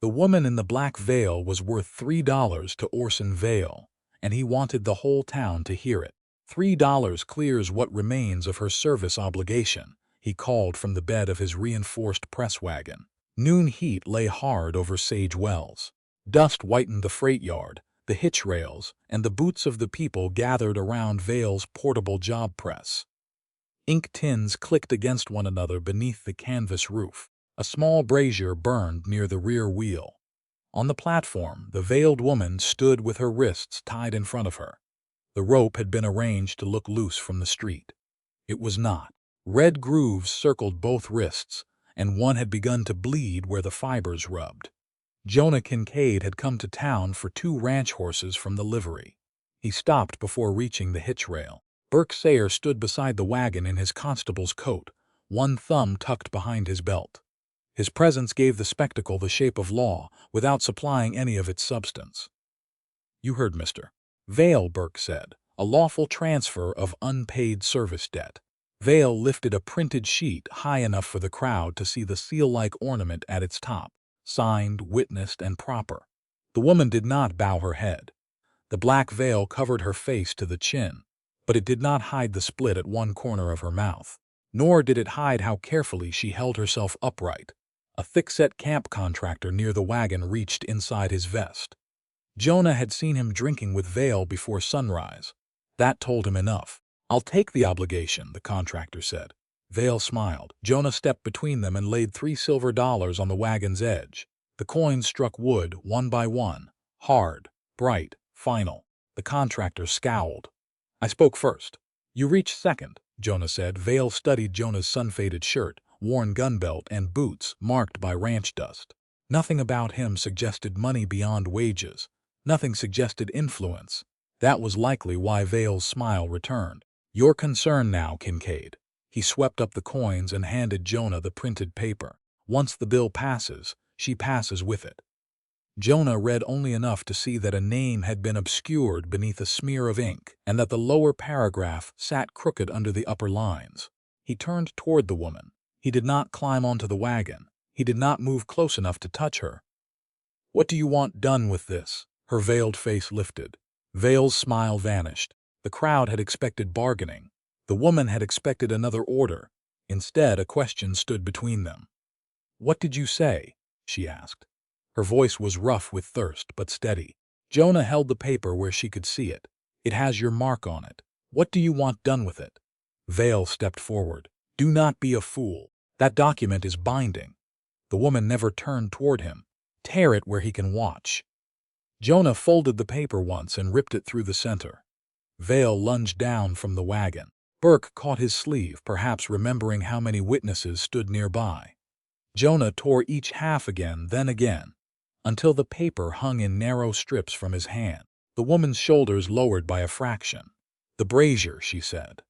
The woman in the black veil was worth $3 to Orson Vale, and he wanted the whole town to hear it. $3 clears what remains of her service obligation, he called from the bed of his reinforced press wagon. Noon heat lay hard over Sage Wells. Dust whitened the freight yard, the hitch rails, and the boots of the people gathered around Vale's portable job press. Ink tins clicked against one another beneath the canvas roof. A small brazier burned near the rear wheel. On the platform, the veiled woman stood with her wrists tied in front of her. The rope had been arranged to look loose from the street. It was not. Red grooves circled both wrists, and one had begun to bleed where the fibers rubbed. Jonah Kincaid had come to town for 2 ranch horses from the livery. He stopped before reaching the hitch rail. Burke Sayer stood beside the wagon in his constable's coat, one thumb tucked behind his belt. His presence gave the spectacle the shape of law without supplying any of its substance. "You heard, Mr. Vale," Burke said, "a lawful transfer of unpaid service debt." Vale lifted a printed sheet high enough for the crowd to see the seal-like ornament at its top, signed, witnessed, and proper. The woman did not bow her head. The black veil covered her face to the chin, but it did not hide the split at one corner of her mouth. Nor did it hide how carefully she held herself upright. A thick-set camp contractor near the wagon reached inside his vest. Jonah had seen him drinking with Vale before sunrise. That told him enough. "I'll take the obligation," the contractor said. Vale smiled. Jonah stepped between them and laid $3 silver on the wagon's edge. The coins struck wood one by one, hard, bright, final. The contractor scowled. "I spoke first. You reached second," Jonah said. Vale studied Jonah's sun-faded shirt, worn gun belt, and boots marked by ranch dust. Nothing about him suggested money beyond wages. Nothing suggested influence. That was likely why Vale's smile returned. "Your concern now, Kincaid." He swept up the coins and handed Jonah the printed paper. "Once the bill passes, she passes with it." Jonah read only enough to see that a name had been obscured beneath a smear of ink and that the lower paragraph sat crooked under the upper lines. He turned toward the woman. He did not climb onto the wagon. He did not move close enough to touch her. "What do you want done with this?" Her veiled face lifted. Vale's smile vanished. The crowd had expected bargaining. The woman had expected another order. Instead, a question stood between them. "What did you say?" she asked. Her voice was rough with thirst, but steady. Jonah held the paper where she could see it. "It has your mark on it. What do you want done with it?" Vale stepped forward. "Do not be a fool. That document is binding." The woman never turned toward him. "Tear it where he can watch." Jonah folded the paper once and ripped it through the center. Vale lunged down from the wagon. Burke caught his sleeve, perhaps remembering how many witnesses stood nearby. Jonah tore each half again, then again, until the paper hung in narrow strips from his hand. The woman's shoulders lowered by a fraction. "The brazier," she said.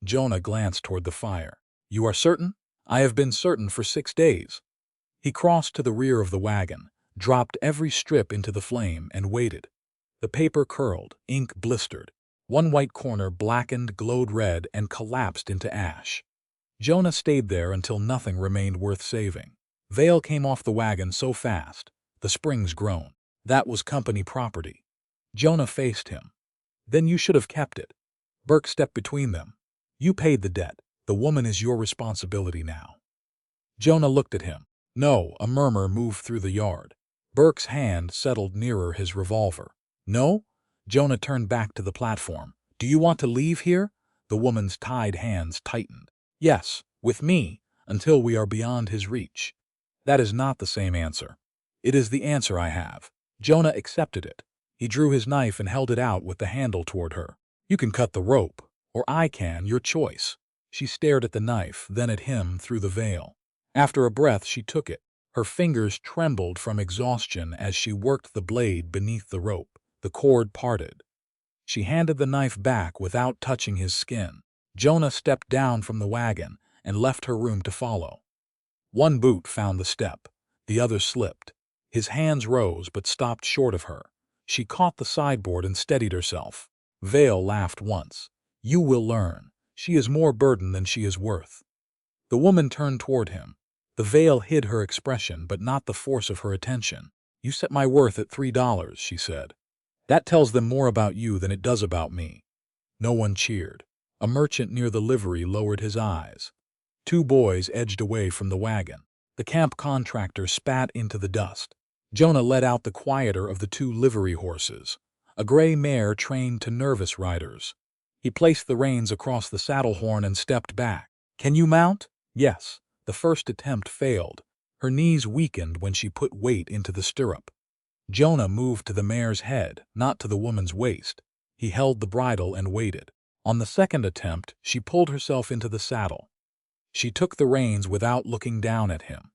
Jonah glanced toward the fire. "You are certain?" "I have been certain for 6 days." He crossed to the rear of the wagon, dropped every strip into the flame, and waited. The paper curled, ink blistered. One white corner blackened, glowed red, and collapsed into ash. Jonah stayed there until nothing remained worth saving. Vale came off the wagon so fast, the springs groaned. That was company property. Jonah faced him. "Then you should have kept it." Burke stepped between them. "You paid the debt. The woman is your responsibility now." Jonah looked at him. "No," a murmur moved through the yard. Burke's hand settled nearer his revolver. "No?" Jonah turned back to the platform. "Do you want to leave here?" The woman's tied hands tightened. "Yes, with me, until we are beyond his reach." "That is not the same answer." "It is the answer I have." Jonah accepted it. He drew his knife and held it out with the handle toward her. "You can cut the rope, or I can, your choice." She stared at the knife, then at him through the veil. After a breath, she took it. Her fingers trembled from exhaustion as she worked the blade beneath the rope. The cord parted. She handed the knife back without touching his skin. Jonah stepped down from the wagon and left her room to follow. One boot found the step. The other slipped. His hands rose but stopped short of her. She caught the sideboard and steadied herself. Vale laughed once. "You will learn. She is more burden than she is worth." The woman turned toward him. The veil hid her expression but not the force of her attention. You set my worth at $3, she said. That tells them more about you than it does about me. No one cheered. A merchant near the livery lowered his eyes. Two boys edged away from the wagon. The camp contractor spat into the dust. Jonah led out the quieter of the two livery horses, a gray mare trained to nervous riders. He placed the reins across the saddle horn and stepped back. Can you mount? Yes. The first attempt failed. Her knees weakened when she put weight into the stirrup. Jonah moved to the mare's head, not to the woman's waist. He held the bridle and waited. On the second attempt, she pulled herself into the saddle. She took the reins without looking down at him.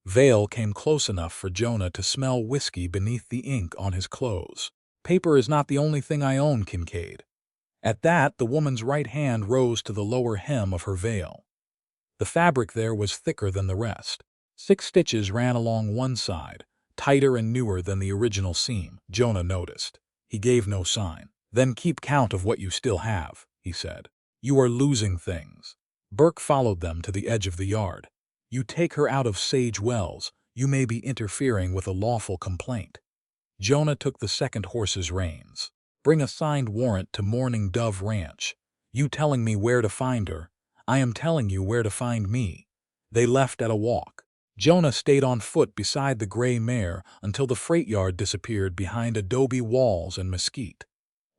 Vale came close enough for Jonah to smell whiskey beneath the ink on his clothes. Paper is not the only thing I own, Kincaid. At that, the woman's right hand rose to the lower hem of her veil. The fabric there was thicker than the rest. 6 stitches ran along one side, tighter and newer than the original seam, Jonah noticed. He gave no sign. Then keep count of what you still have, he said. You are losing things. Burke followed them to the edge of the yard. You take her out of Sage Wells, you may be interfering with a lawful complaint. Jonah took the second horse's reins. Bring a signed warrant to Mourning Dove Ranch. You telling me where to find her, I am telling you where to find me. They left at a walk. Jonah stayed on foot beside the gray mare until the freight yard disappeared behind adobe walls and mesquite.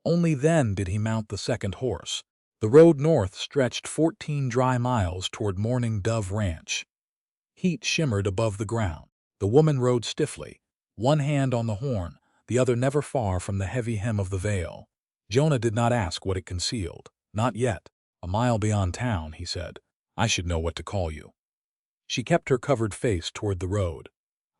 Only then did he mount the second horse. The road north stretched 14 dry miles toward Mourning Dove Ranch. Heat shimmered above the ground. The woman rode stiffly, one hand on the horn, the other never far from the heavy hem of the veil. Jonah did not ask what it concealed. Not yet. A mile beyond town, he said. I should know what to call you. She kept her covered face toward the road.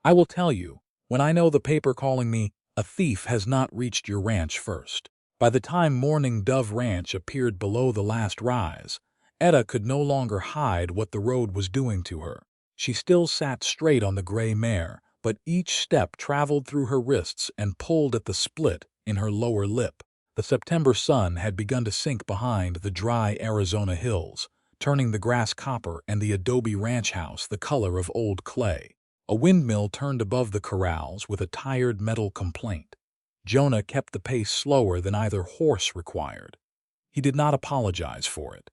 I will tell you, when I know the paper calling me a thief has not reached your ranch first. By the time Mourning Dove Ranch appeared below the last rise, Etta could no longer hide what the road was doing to her. She still sat straight on the gray mare, but each step traveled through her wrists and pulled at the split in her lower lip. The September sun had begun to sink behind the dry Arizona hills, turning the grass copper and the adobe ranch house the color of old clay. A windmill turned above the corrals with a tired metal complaint. Jonah kept the pace slower than either horse required. He did not apologize for it.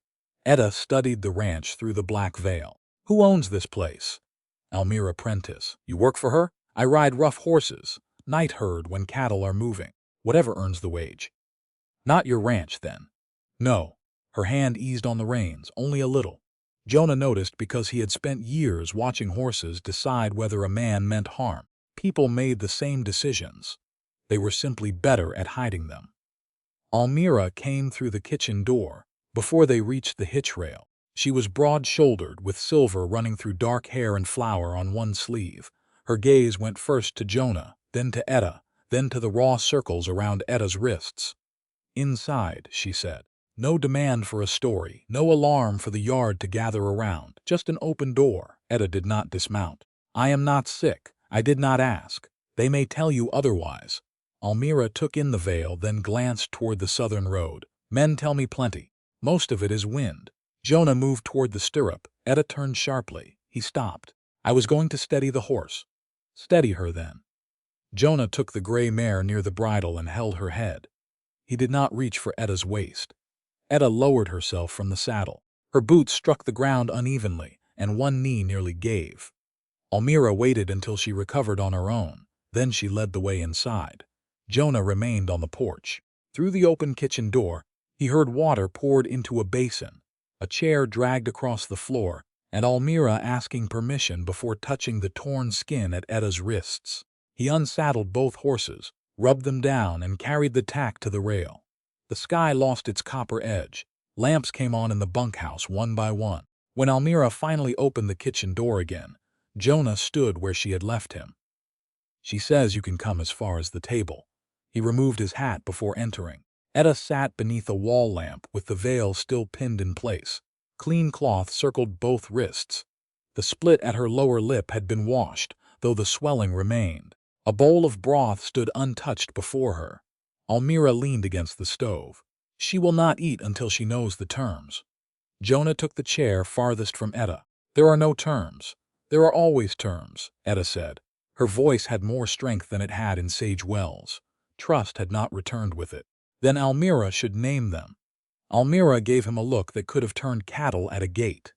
Etta studied the ranch through the black veil. Who owns this place? Almira Prentice. You work for her? I ride rough horses, night herd when cattle are moving. Whatever earns the wage. Not your ranch, then. No. Her hand eased on the reins, only a little. Jonah noticed because he had spent years watching horses decide whether a man meant harm. People made the same decisions. They were simply better at hiding them. Almira came through the kitchen door before they reached the hitch rail. She was broad-shouldered, with silver running through dark hair and flour on one sleeve. Her gaze went first to Jonah, then to Etta, then to the raw circles around Etta's wrists. Inside, she said. No demand for a story, no alarm for the yard to gather around, just an open door. Etta did not dismount. I am not sick. I did not ask. They may tell you otherwise. Almira took in the veil, then glanced toward the southern road. Men tell me plenty. Most of it is wind. Jonah moved toward the stirrup. Etta turned sharply. He stopped. I was going to steady the horse. Steady her, then. Jonah took the gray mare near the bridle and held her head. He did not reach for Etta's waist. Etta lowered herself from the saddle. Her boots struck the ground unevenly, and one knee nearly gave. Almira waited until she recovered on her own. Then she led the way inside. Jonah remained on the porch. Through the open kitchen door, he heard water poured into a basin, a chair dragged across the floor, and Almira asking permission before touching the torn skin at Etta's wrists. He unsaddled both horses, rubbed them down, and carried the tack to the rail. The sky lost its copper edge. Lamps came on in the bunkhouse one by one. When Almira finally opened the kitchen door again, Jonah stood where she had left him. She says you can come as far as the table. He removed his hat before entering. Etta sat beneath a wall lamp with the veil still pinned in place. Clean cloth circled both wrists. The split at her lower lip had been washed, though the swelling remained. A bowl of broth stood untouched before her. Almira leaned against the stove. She will not eat until she knows the terms. Jonah took the chair farthest from Etta. There are no terms. There are always terms, Etta said. Her voice had more strength than it had in Sage Wells. Trust had not returned with it. Then Almira should name them. Almira gave him a look that could have turned cattle at a gate.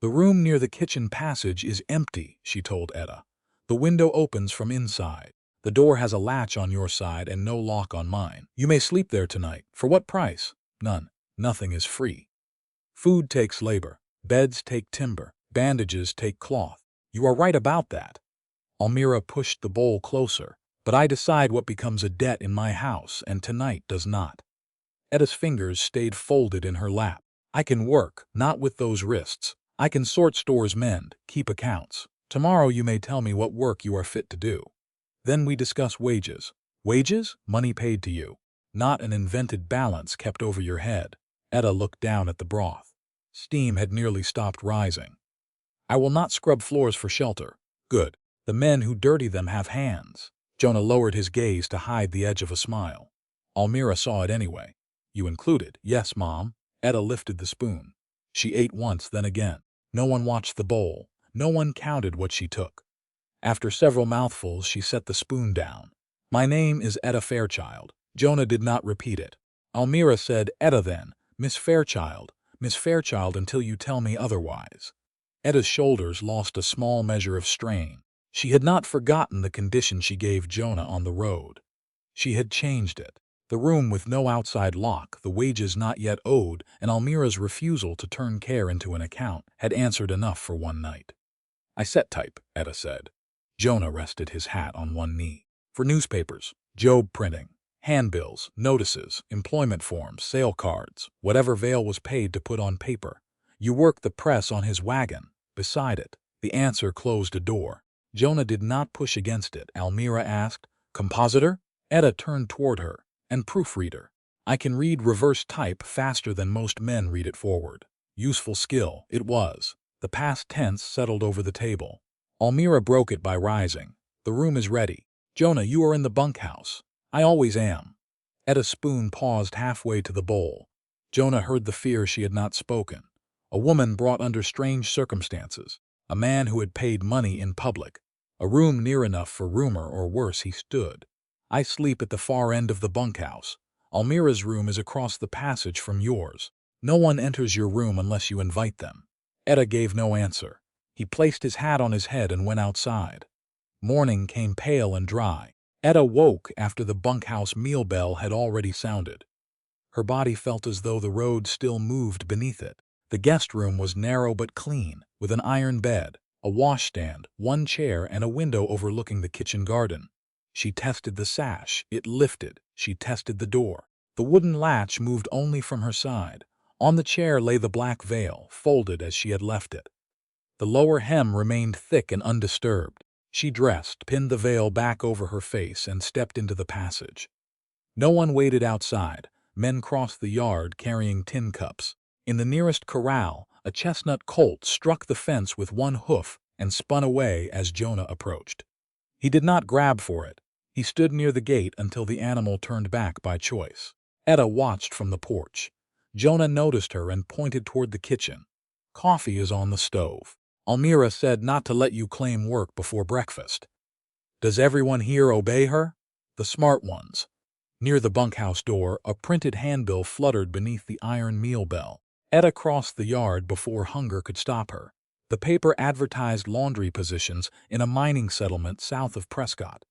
"The room near the kitchen passage is empty," she told Etta. "The window opens from inside. The door has a latch on your side and no lock on mine. You may sleep there tonight. For what price? None. Nothing is free. Food takes labor. Beds take timber. Bandages take cloth. You are right about that." Almira pushed the bowl closer. "But I decide what becomes a debt in my house, and tonight does not." Etta's fingers stayed folded in her lap. "I can work, not with those wrists. I can sort stores, mend, keep accounts. Tomorrow you may tell me what work you are fit to do. Then we discuss wages. Wages? Money paid to you. Not an invented balance kept over your head." Etta looked down at the broth. Steam had nearly stopped rising. "I will not scrub floors for shelter." "Good. The men who dirty them have hands." Jonah lowered his gaze to hide the edge of a smile. Almira saw it anyway. "You included?" "Yes, Mom." Etta lifted the spoon. She ate once, then again. No one watched the bowl. No one counted what she took. After several mouthfuls, she set the spoon down. "My name is Etta Fairchild." Jonah did not repeat it. Almira said, "Etta then. Miss Fairchild. Miss Fairchild until you tell me otherwise." Etta's shoulders lost a small measure of strain. She had not forgotten the condition she gave Jonah on the road. She had changed it. The room with no outside lock, the wages not yet owed, and Almira's refusal to turn care into an account had answered enough for one night. "I set type," Etta said. Jonah rested his hat on one knee. "For newspapers, job printing, handbills, notices, employment forms, sale cards, whatever Vale was paid to put on paper. You work the press on his wagon. Beside it." The answer closed a door. Jonah did not push against it. Almira asked, "Compositor?" Etta turned toward her. "And proofreader. I can read reverse type faster than most men read it forward." Useful skill, it was. The past tense settled over the table. Almira broke it by rising. "The room is ready. Jonah, you are in the bunkhouse." "I always am." Etta's spoon paused halfway to the bowl. Jonah heard the fear she had not spoken. A woman brought under strange circumstances. A man who had paid money in public. A room near enough for rumor, or worse, he stood. "I sleep at the far end of the bunkhouse. Almira's room is across the passage from yours. No one enters your room unless you invite them." Etta gave no answer. He placed his hat on his head and went outside. Morning came pale and dry. Etta woke after the bunkhouse meal bell had already sounded. Her body felt as though the road still moved beneath it. The guest room was narrow but clean, with an iron bed, a washstand, one chair, and a window overlooking the kitchen garden. She tested the sash. It lifted. She tested the door. The wooden latch moved only from her side. On the chair lay the black veil, folded as she had left it. The lower hem remained thick and undisturbed. She dressed, pinned the veil back over her face, and stepped into the passage. No one waited outside. Men crossed the yard carrying tin cups. In the nearest corral, a chestnut colt struck the fence with one hoof and spun away as Jonah approached. He did not grab for it. He stood near the gate until the animal turned back by choice. Etta watched from the porch. Jonah noticed her and pointed toward the kitchen. "Coffee is on the stove. Almira said not to let you claim work before breakfast." "Does everyone here obey her?" "The smart ones." Near the bunkhouse door, a printed handbill fluttered beneath the iron meal bell. Etta crossed the yard before hunger could stop her. The paper advertised laundry positions in a mining settlement south of Prescott.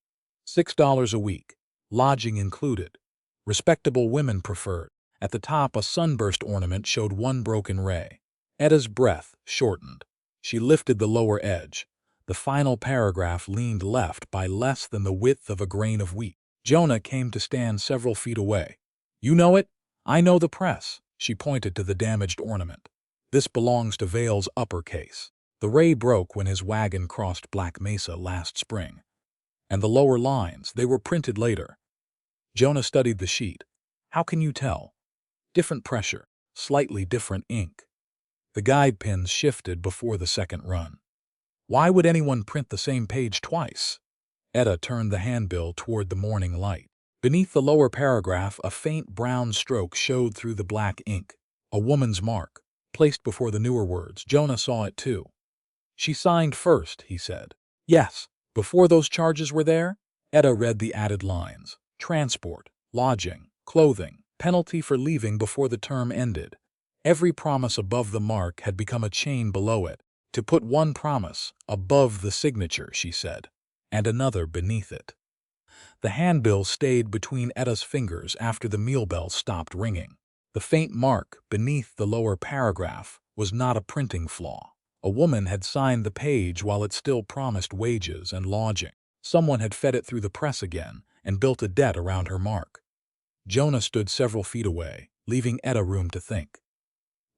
$6 a week, lodging included. Respectable women preferred. At the top, a sunburst ornament showed one broken ray. Etta's breath shortened. She lifted the lower edge. The final paragraph leaned left by less than the width of a grain of wheat. Jonah came to stand several feet away. "You know it? I know the press." She pointed to the damaged ornament. "This belongs to Vale's upper case. The ray broke when his wagon crossed Black Mesa last spring. And the lower lines, they were printed later." Jonah studied the sheet. "How can you tell?" "Different pressure, slightly different ink." The guide pins shifted before the second run. "Why would anyone print the same page twice?" Etta turned the handbill toward the morning light. Beneath the lower paragraph, a faint brown stroke showed through the black ink. A woman's mark, placed before the newer words. Jonah saw it too. "She signed first," he said. "Yes, Before those charges were there, Etta read the added lines. Transport, lodging, clothing, penalty for leaving before the term ended. Every promise above the mark had become a chain below it. To put one promise above the signature, she said, and another beneath it. The handbill stayed between Etta's fingers after the meal bell stopped ringing. The faint mark beneath the lower paragraph was not a printing flaw. A woman had signed the page while it still promised wages and lodging. Someone had fed it through the press again and built a debt around her mark. Jonah stood several feet away, leaving Etta room to think.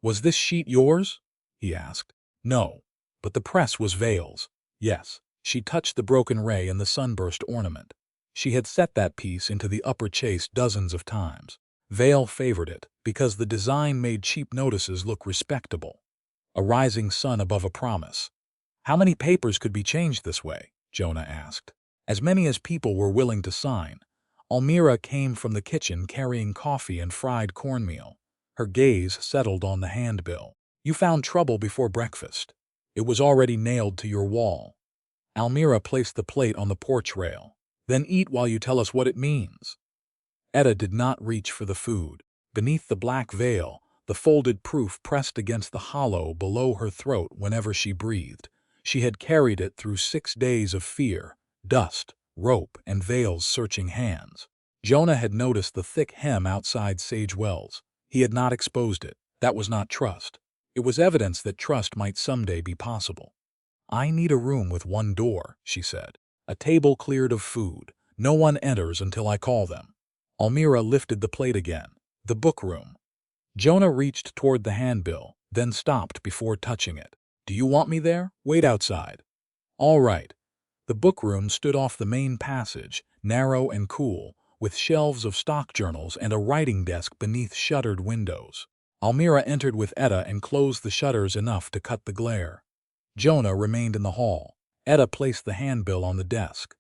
"Was this sheet yours?" he asked. "No, but the press was Vale's." "Yes." She touched the broken ray and the sunburst ornament. She had set that piece into the upper chase dozens of times. Vale favored it because the design made cheap notices look respectable. A rising sun above a promise. How many papers could be changed this way? Jonah asked. As many as people were willing to sign. Almira came from the kitchen carrying coffee and fried cornmeal. Her gaze settled on the handbill. "You found trouble before breakfast. It was already nailed to your wall." Almira placed the plate on the porch rail. "Then eat while you tell us what it means." Etta did not reach for the food. Beneath the black veil, the folded proof pressed against the hollow below her throat whenever she breathed. She had carried it through 6 days of fear, dust, rope, and Vale's searching hands. Jonah had noticed the thick hem outside Sage Wells. He had not exposed it. That was not trust. It was evidence that trust might someday be possible. "I need a room with one door," she said. "A table cleared of food. No one enters until I call them." Almira lifted the plate again. "The book room." Jonah reached toward the handbill, then stopped before touching it. "Do you want me there? Wait outside." "All right." The book room stood off the main passage, narrow and cool, with shelves of stock journals and a writing desk beneath shuttered windows. Almira entered with Etta and closed the shutters enough to cut the glare. Jonah remained in the hall. Etta placed the handbill on the desk.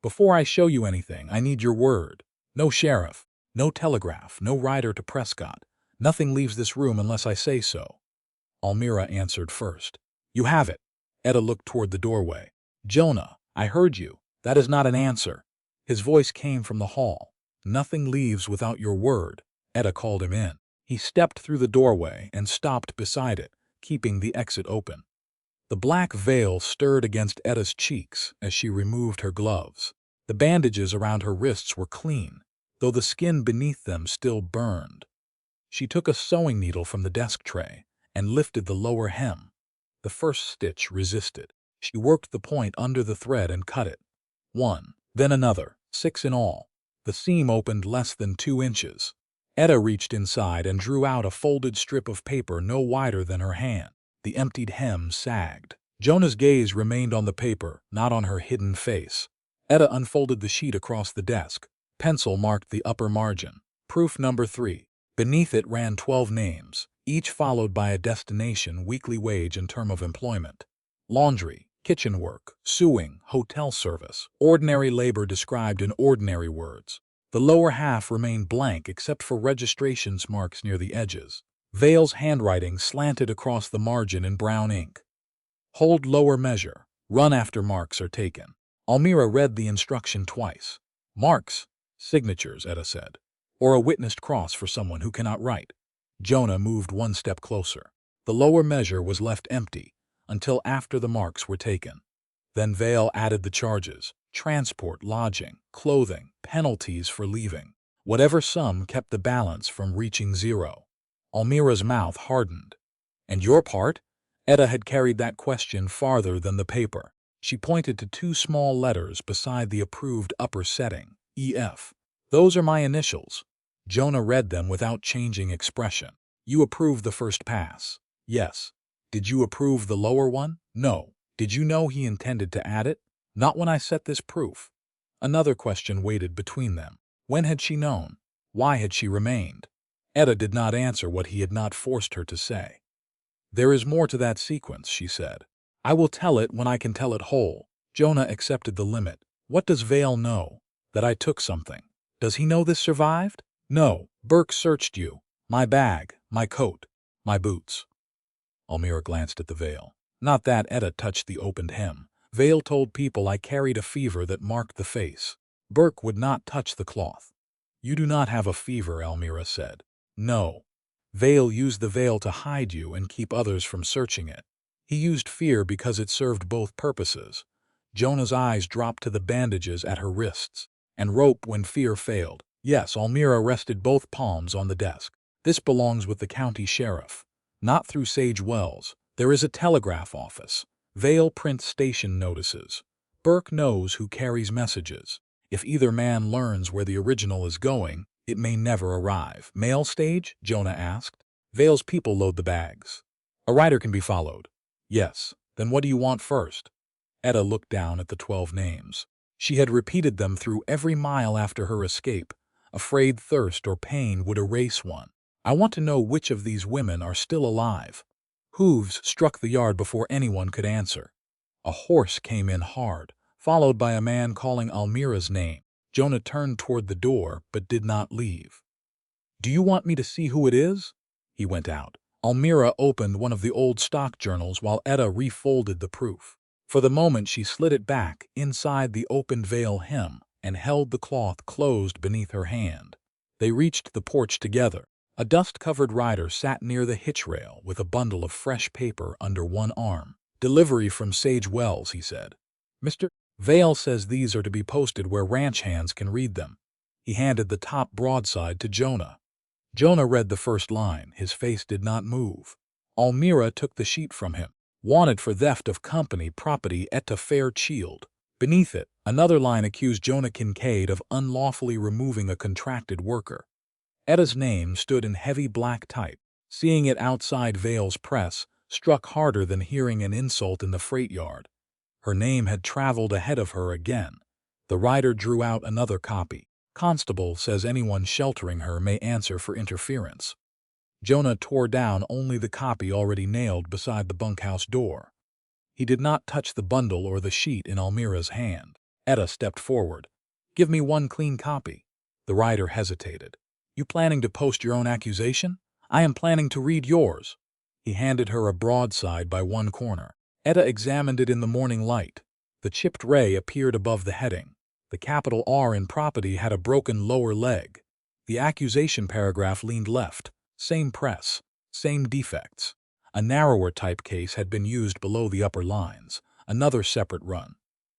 "Before I show you anything, I need your word. No sheriff, no telegraph, no rider to Prescott. Nothing leaves this room unless I say so." Almira answered first. "You have it." Etta looked toward the doorway. "Jonah, I heard you. That is not an answer." His voice came from the hall. "Nothing leaves without your word." Etta called him in. He stepped through the doorway and stopped beside it, keeping the exit open. The black veil stirred against Etta's cheeks as she removed her gloves. The bandages around her wrists were clean, though the skin beneath them still burned. She took a sewing needle from the desk tray and lifted the lower hem. The first stitch resisted. She worked the point under the thread and cut it. One, then another, 6 in all. The seam opened less than 2 inches. Etta reached inside and drew out a folded strip of paper no wider than her hand. The emptied hem sagged. Jonah's gaze remained on the paper, not on her hidden face. Etta unfolded the sheet across the desk. Pencil marked the upper margin. Proof number 3. Beneath it ran 12 names, each followed by a destination, weekly wage, and term of employment. Laundry, kitchen work, sewing, hotel service. Ordinary labor described in ordinary words. The lower half remained blank except for registrations marks near the edges. Vale's handwriting slanted across the margin in brown ink. "Hold lower measure. Run after marks are taken." Almira read the instruction twice. "Marks, signatures," Etta said, "or a witnessed cross for someone who cannot write." Jonah moved 1 step closer. The lower measure was left empty until after the marks were taken. Then Vale added the charges: transport, lodging, clothing, penalties for leaving. Whatever sum kept the balance from reaching 0. Almira's mouth hardened. "And your part?" Etta had carried that question farther than the paper. She pointed to 2 small letters beside the approved upper setting, EF. "Those are my initials." Jonah read them without changing expression. "You approved the first pass." "Yes." "Did you approve the lower one?" "No." "Did you know he intended to add it?" "Not when I set this proof." Another question waited between them. When had she known? Why had she remained? Etta did not answer what he had not forced her to say. "There is more to that sequence," she said. "I will tell it when I can tell it whole." Jonah accepted the limit. "What does Vale know?" "That I took something." "Does he know this survived?" "No. Burke searched you. My bag, my coat, my boots." Almira glanced at the veil. "Not that." Etta touched the opened hem. Vale told people I carried a fever that marked the face. Burke would not touch the cloth. You do not have a fever, Almira said. No. Vale used the veil to hide you and keep others from searching it. He used fear because it served both purposes. Jonah's eyes dropped to the bandages at her wrists. And rope when fear failed. Yes, Almira rested both palms on the desk. This belongs with the county sheriff. Not through Sage Wells. There is a telegraph office. Vale prints station notices. Burke knows who carries messages. If either man learns where the original is going, it may never arrive. Mail stage? Jonah asked. Vale's people load the bags. A rider can be followed. Yes. Then what do you want first? Etta looked down at the 12 names. She had repeated them through every mile after her escape, afraid thirst or pain would erase one. I want to know which of these women are still alive. Hooves struck the yard before anyone could answer. A horse came in hard, followed by a man calling Almira's name. Jonah turned toward the door, but did not leave. Do you want me to see who it is? He went out. Almira opened one of the old stock journals while Etta refolded the proof. For the moment she slid it back inside the opened veil hem and held the cloth closed beneath her hand. They reached the porch together. A dust-covered rider sat near the hitch rail with a bundle of fresh paper under one arm. Delivery from Sage Wells, he said. Mr. Vale says these are to be posted where ranch hands can read them. He handed the top broadside to Jonah. Jonah read the first line. His face did not move. Almira took the sheet from him. Wanted for theft of company property Etta Fairchild. Beneath it, another line accused Jonah Kincaid of unlawfully removing a contracted worker. Etta's name stood in heavy black type. Seeing it outside Vale's press struck harder than hearing an insult in the freight yard. Her name had traveled ahead of her again. The rider drew out another copy. Constable says anyone sheltering her may answer for interference. Jonah tore down only the copy already nailed beside the bunkhouse door. He did not touch the bundle or the sheet in Almira's hand. Etta stepped forward. Give me one clean copy. The rider hesitated. You planning to post your own accusation? I am planning to read yours. He handed her a broadside by one corner. Etta examined it in the morning light. The chipped ray appeared above the heading. The capital R in property had a broken lower leg. The accusation paragraph leaned left. Same press. Same defects. A narrower typecase had been used below the upper lines. Another separate run.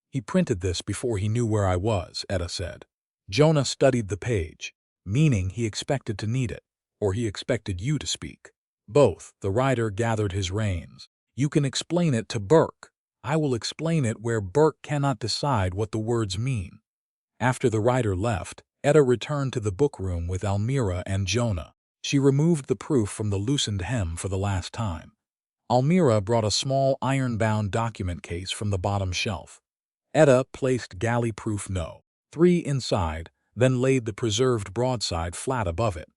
He printed this before he knew where I was, Etta said. Jonah studied the page. Meaning he expected to need it, or he expected you to speak. Both. The rider gathered his reins. You can explain it to Burke. I will explain it where Burke cannot decide what the words mean. After the rider left, Etta returned to the bookroom with Almira and Jonah. She removed the proof from the loosened hem for the last time. Almira brought a small iron-bound document case from the bottom shelf. Etta placed galley-proof No. 3 inside, then laid the preserved broadside flat above it.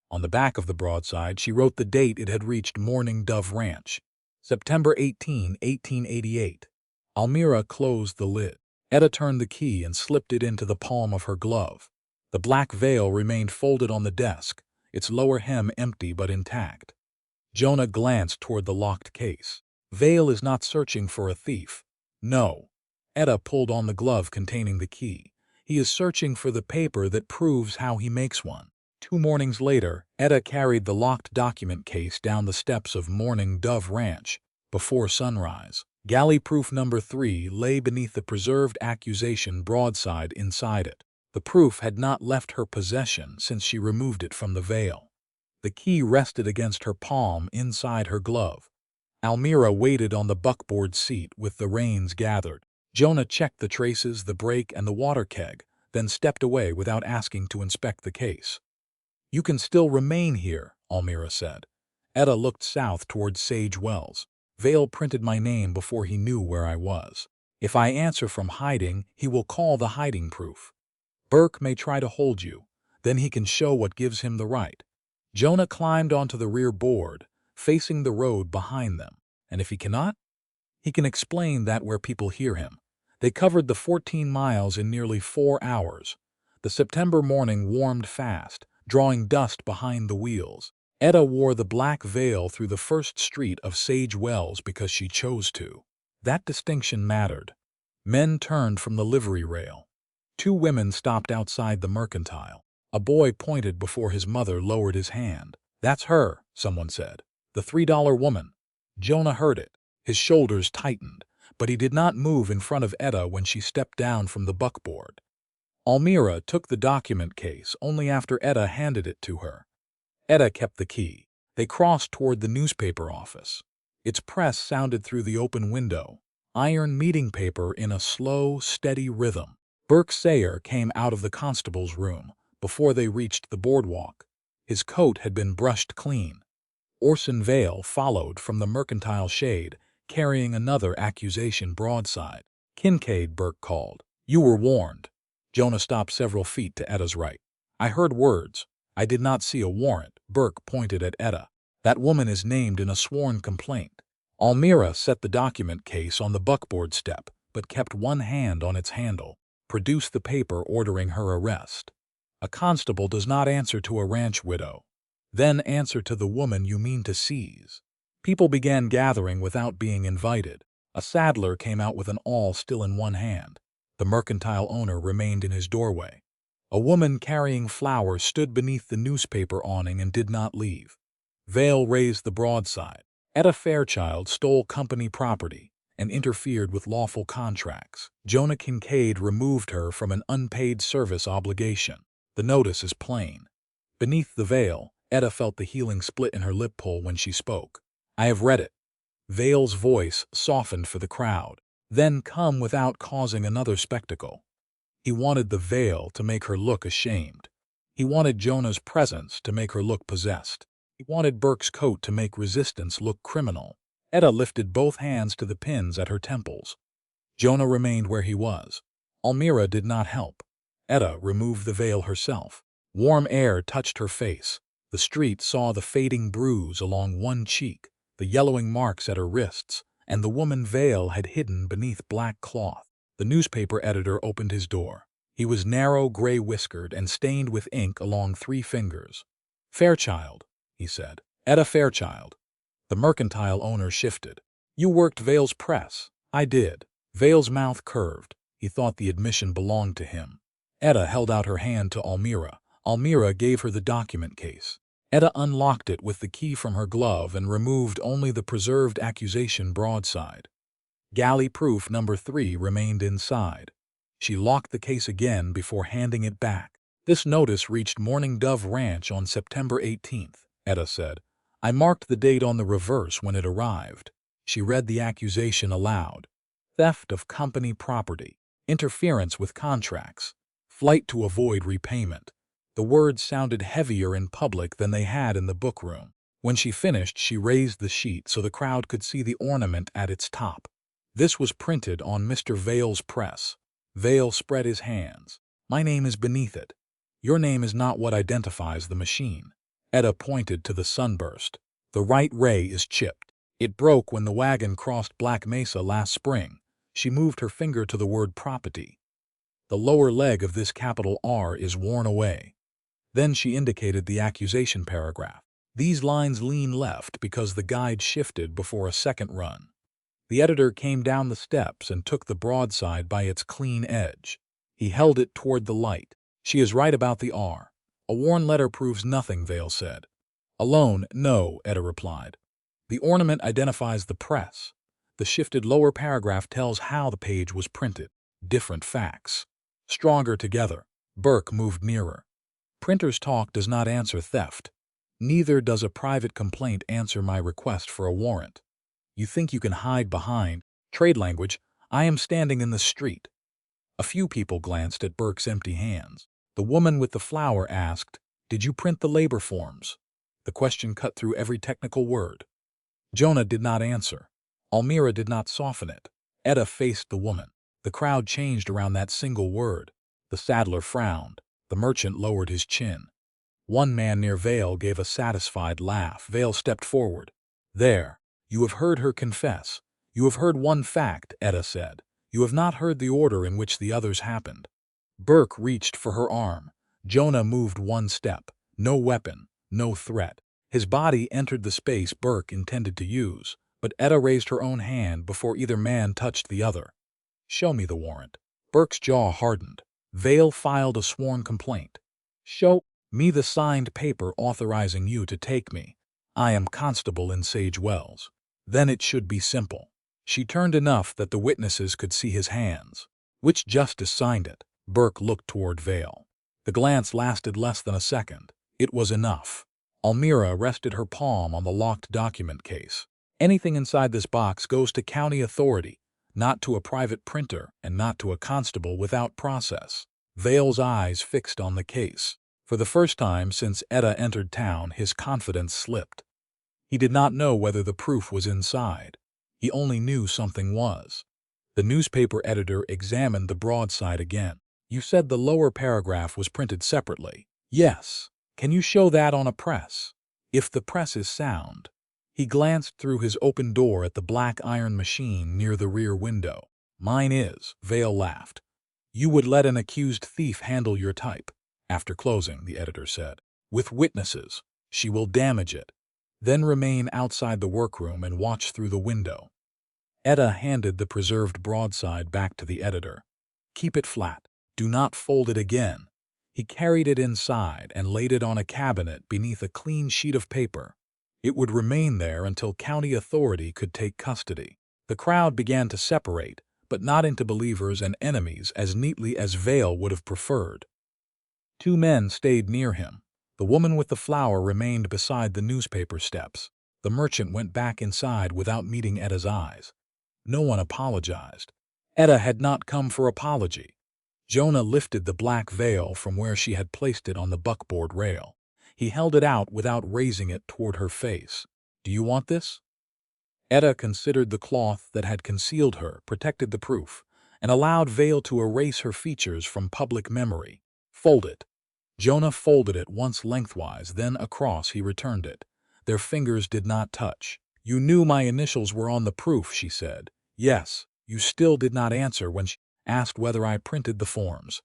On the back of the broadside, she wrote the date it had reached Mourning Dove Ranch, September 18, 1888. Almira closed the lid. Etta turned the key and slipped it into the palm of her glove. The black veil remained folded on the desk, its lower hem empty but intact. Jonah glanced toward the locked case. Vale is not searching for a thief. No. Etta pulled on the glove containing the key. He is searching for the paper that proves how he makes one. 2 mornings later, Etta carried the locked document case down the steps of Mourning Dove Ranch before sunrise. Galley-proof number 3 lay beneath the preserved accusation broadside inside it. The proof had not left her possession since she removed it from the veil. The key rested against her palm inside her glove. Almira waited on the buckboard seat with the reins gathered. Jonah checked the traces, the brake, and the water keg, then stepped away without asking to inspect the case. You can still remain here, Almira said. Etta looked south toward Sage Wells. Vale printed my name before he knew where I was. If I answer from hiding, he will call the hiding proof. Burke may try to hold you. Then he can show what gives him the right. Jonah climbed onto the rear board, facing the road behind them. And if he cannot, he can explain that where people hear him. They covered the 14 miles in nearly 4 hours. The September morning warmed fast, drawing dust behind the wheels. Etta wore the black veil through the first street of Sage Wells because she chose to. That distinction mattered. Men turned from the livery rail. Two women stopped outside the mercantile. A boy pointed before his mother lowered his hand. "That's her," someone said. "The $3 woman." Jonah heard it. His shoulders tightened, but he did not move in front of Etta when she stepped down from the buckboard. Almira took the document case only after Etta handed it to her. Etta kept the key. They crossed toward the newspaper office. Its press sounded through the open window, iron meeting paper in a slow, steady rhythm. Burke Sayer came out of the constable's room before they reached the boardwalk. His coat had been brushed clean. Orson Vale followed from the mercantile shade, carrying another accusation broadside. "Kincaid," Burke called. "You were warned." Jonah stopped several feet to Etta's right. "I heard words. I did not see a warrant." Burke pointed at Etta. "That woman is named in a sworn complaint." Almira set the document case on the buckboard step, but kept one hand on its handle. "Produce the paper ordering her arrest." "A constable does not answer to a ranch widow." "Then answer to the woman you mean to seize." People began gathering without being invited. A saddler came out with an awl still in one hand. The mercantile owner remained in his doorway. A woman carrying flowers stood beneath the newspaper awning and did not leave. Vale raised the broadside. Etta Fairchild stole company property and interfered with lawful contracts. Jonah Kincaid removed her from an unpaid service obligation. The notice is plain. Beneath the veil, Etta felt the healing split in her lip pull when she spoke. "I have read it." Vale's voice softened for the crowd. "Then come without causing another spectacle." He wanted the veil to make her look ashamed. He wanted Jonah's presence to make her look possessed. He wanted Burke's coat to make resistance look criminal. Etta lifted both hands to the pins at her temples. Jonah remained where he was. Almira did not help. Etta removed the veil herself. Warm air touched her face. The street saw the fading bruise along one cheek, the yellowing marks at her wrists, and the woman Vale had hidden beneath black cloth. The newspaper editor opened his door. He was narrow, gray-whiskered, and stained with ink along 3 fingers. "Fairchild," he said. "Etta Fairchild." The mercantile owner shifted. "You worked Vale's press." "I did." Vale's mouth curved. He thought the admission belonged to him. Etta held out her hand to Almira. Almira gave her the document case. Etta unlocked it with the key from her glove and removed only the preserved accusation broadside. Galley proof number 3 remained inside. She locked the case again before handing it back. "This notice reached Mourning Dove Ranch on September 18th, Etta said. "I marked the date on the reverse when it arrived." She read the accusation aloud. "Theft of company property, interference with contracts, flight to avoid repayment." The words sounded heavier in public than they had in the bookroom. When she finished, she raised the sheet so the crowd could see the ornament at its top. "This was printed on Mr. Vale's press." Vale spread his hands. "My name is beneath it. Your name is not what identifies the machine." Etta pointed to the sunburst. "The right ray is chipped. It broke when the wagon crossed Black Mesa last spring." She moved her finger to the word property. "The lower leg of this capital R is worn away." Then she indicated the accusation paragraph. "These lines lean left because the guide shifted before a second run." The editor came down the steps and took the broadside by its clean edge. He held it toward the light. "She is right about the R. A worn letter proves nothing," Vale said. "Alone, no," Etta replied. "The ornament identifies the press. The shifted lower paragraph tells how the page was printed. Different facts. Stronger together." Burke moved nearer. "Printer's talk does not answer theft. Neither does a private complaint answer my request for a warrant. You think you can hide behind trade language. I am standing in the street." A few people glanced at Burke's empty hands. The woman with the flower asked, "Did you print the labor forms?" The question cut through every technical word. Jonah did not answer. Almira did not soften it. Etta faced the woman. The crowd changed around that single word. The saddler frowned. The merchant lowered his chin. One man near Vale gave a satisfied laugh. Vale stepped forward. "There. You have heard her confess. You have heard one fact," Etta said. "You have not heard the order in which the others happened." Burke reached for her arm. Jonah moved one step. No weapon, no threat. His body entered the space Burke intended to use, but Etta raised her own hand before either man touched the other. Show me the warrant. Burke's jaw hardened. Vale filed a sworn complaint. Show me the signed paper authorizing you to take me. I am constable in Sage Wells. Then it should be simple. She turned enough that the witnesses could see his hands. Which justice signed it? Burke looked toward Vale. The glance lasted less than a second. It was enough. Almira rested her palm on the locked document case. Anything inside this box goes to county authority, not to a private printer and not to a constable without process. Vale's eyes fixed on the case. For the first time since Etta entered town, his confidence slipped. He did not know whether the proof was inside. He only knew something was. The newspaper editor examined the broadside again. You said the lower paragraph was printed separately. Yes. Can you show that on a press? If the press is sound. He glanced through his open door at the black iron machine near the rear window. Mine is, Vale laughed. You would let an accused thief handle your type. After closing, the editor said, with witnesses, she will damage it. Then remain outside the workroom and watch through the window. Etta handed the preserved broadside back to the editor. Keep it flat. Do not fold it again. He carried it inside and laid it on a cabinet beneath a clean sheet of paper. It would remain there until county authority could take custody. The crowd began to separate, but not into believers and enemies as neatly as Vale would have preferred. 2 men stayed near him. The woman with the flower remained beside the newspaper steps. The merchant went back inside without meeting Etta's eyes. No one apologized. Etta had not come for apology. Jonah lifted the black veil from where she had placed it on the buckboard rail. He held it out without raising it toward her face. Do you want this? Etta considered the cloth that had concealed her, protected the proof, and allowed Vale to erase her features from public memory. Fold it. Jonah folded it once lengthwise, then across he returned it. Their fingers did not touch. You knew my initials were on the proof, she said. Yes. You still did not answer when she asked whether I printed the forms.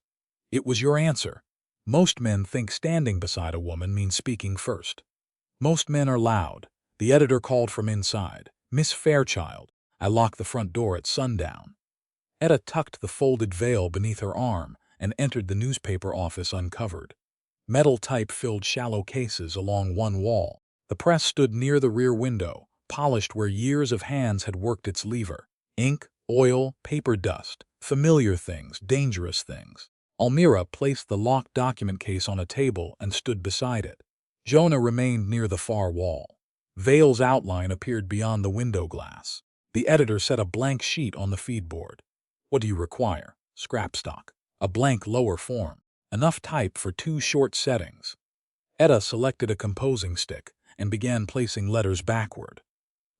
It was your answer. Most men think standing beside a woman means speaking first. Most men are loud. The editor called from inside. Miss Fairchild, I locked the front door at sundown. Etta tucked the folded veil beneath her arm and entered the newspaper office uncovered. Metal type filled shallow cases along one wall. The press stood near the rear window, polished where years of hands had worked its lever. Ink, oil, paper dust, familiar things, dangerous things. Almira placed the locked document case on a table and stood beside it. Jonah remained near the far wall. Vale's outline appeared beyond the window glass. The editor set a blank sheet on the feedboard. What do you require? Scrap stock. A blank lower form. Enough type for 2 short settings. Etta selected a composing stick and began placing letters backward.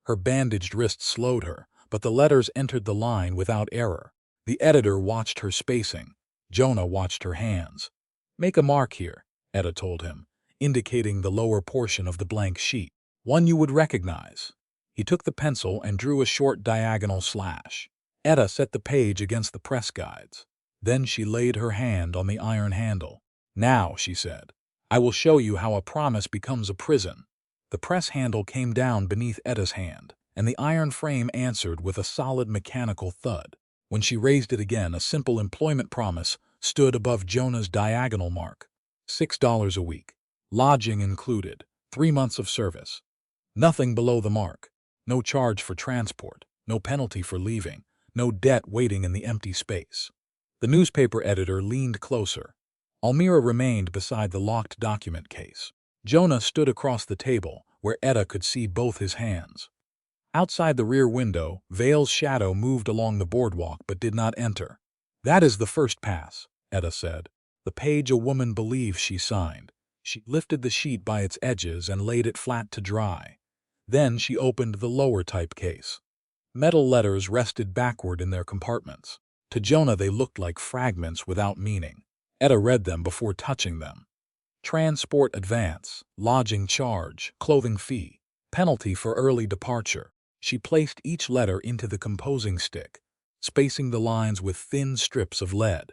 Her bandaged wrist slowed her, but the letters entered the line without error. The editor watched her spacing. Jonah watched her hands. Make a mark here, Etta told him, indicating the lower portion of the blank sheet. One you would recognize. He took the pencil and drew a short diagonal slash. Etta set the page against the press guides. Then she laid her hand on the iron handle. Now, she said, I will show you how a promise becomes a prison. The press handle came down beneath Etta's hand, and the iron frame answered with a solid mechanical thud. When she raised it again, a simple employment promise stood above Jonah's diagonal mark. $6 a week. Lodging included. 3 months of service. Nothing below the mark. No charge for transport. No penalty for leaving. No debt waiting in the empty space. The newspaper editor leaned closer. Almira remained beside the locked document case. Jonah stood across the table, where Etta could see both his hands. Outside the rear window, Vale's shadow moved along the boardwalk but did not enter. That is the first pass, Etta said. The page a woman believes she signed. She lifted the sheet by its edges and laid it flat to dry. Then she opened the lower type case. Metal letters rested backward in their compartments. To Jonah they looked like fragments without meaning. Etta read them before touching them. Transport advance, lodging charge, clothing fee, penalty for early departure. She placed each letter into the composing stick, spacing the lines with thin strips of lead.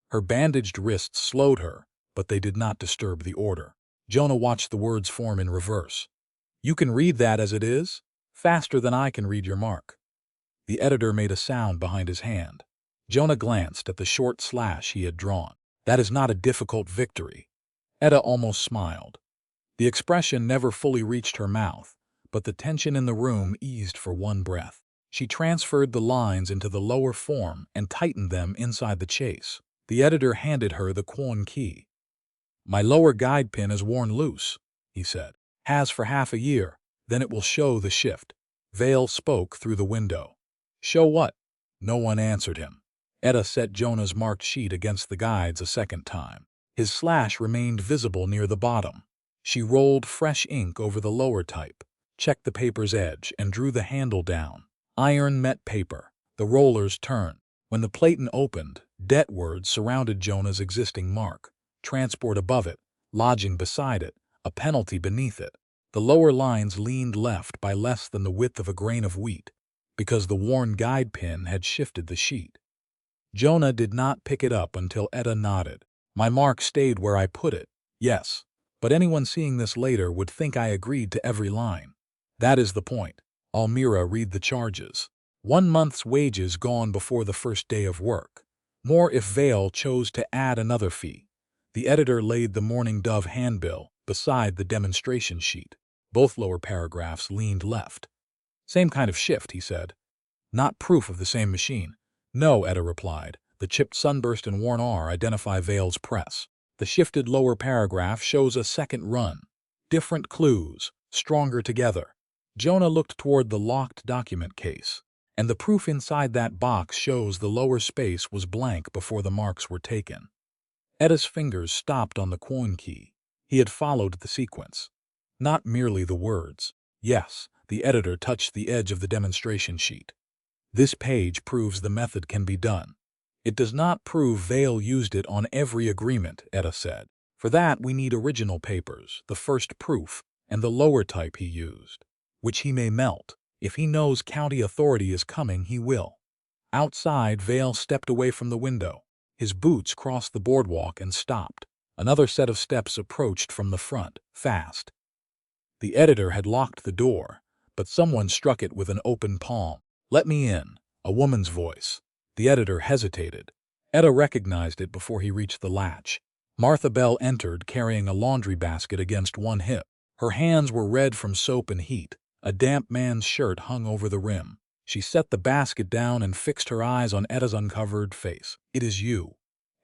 Her bandaged wrists slowed her, but they did not disturb the order. Jonah watched the words form in reverse. You can read that as it is? Faster than I can read your mark. The editor made a sound behind his hand. Jonah glanced at the short slash he had drawn. That is not a difficult victory. Etta almost smiled. The expression never fully reached her mouth, but the tension in the room eased for one breath. She transferred the lines into the lower form and tightened them inside the chase. The editor handed her the quon key. "My lower guide pin is worn loose," he said. "Has for half a year. Then it will show the shift." Vale spoke through the window. "Show what?" No one answered him. Etta set Jonah's marked sheet against the guides a second time. His slash remained visible near the bottom. She rolled fresh ink over the lower type, checked the paper's edge, and drew the handle down. Iron met paper. The rollers turned. When the platen opened, det words surrounded Jonah's existing mark. Transport above it, lodging beside it, a penalty beneath it. The lower lines leaned left by less than the width of a grain of wheat, because the worn guide pin had shifted the sheet. Jonah did not pick it up until Etta nodded. "My mark stayed where I put it." "Yes, but anyone seeing this later would think I agreed to every line." "That is the point." Almira read the charges. 1 month's wages gone before the first day of work. More if Vale chose to add another fee. The editor laid the Mourning Dove handbill beside the demonstration sheet. Both lower paragraphs leaned left. "Same kind of shift," he said. "Not proof of the same machine." "No," Etta replied. "The chipped sunburst and worn R identify Vale's press. The shifted lower paragraph shows a second run. Different clues, stronger together." Jonah looked toward the locked document case, and the proof inside that box shows the lower space was blank before the marks were taken. Etta's fingers stopped on the quon key. He had followed the sequence. Not merely the words. Yes, the editor touched the edge of the demonstration sheet. "This page proves the method can be done." "It does not prove Vale used it on every agreement," Etta said. "For that we need original papers, the first proof, and the lower type he used, which he may melt. If he knows county authority is coming, he will." Outside, Vale stepped away from the window. His boots crossed the boardwalk and stopped. Another set of steps approached from the front, fast. The editor had locked the door, but someone struck it with an open palm. "Let me in," a woman's voice. The editor hesitated. Etta recognized it before he reached the latch. Martha Bell entered carrying a laundry basket against one hip. Her hands were red from soap and heat. A damp man's shirt hung over the rim. She set the basket down and fixed her eyes on Etta's uncovered face. "It is you."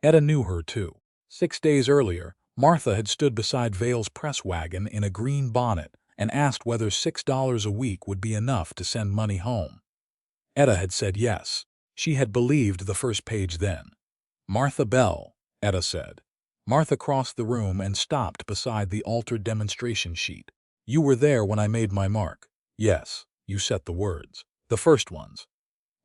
Etta knew her, too. 6 days earlier, Martha had stood beside Vale's press wagon in a green bonnet and asked whether $6 a week would be enough to send money home. Etta had said yes. She had believed the first page then. "Martha Bell," Etta said. Martha crossed the room and stopped beside the altered demonstration sheet. "You were there when I made my mark." "Yes, you set the words. The first ones."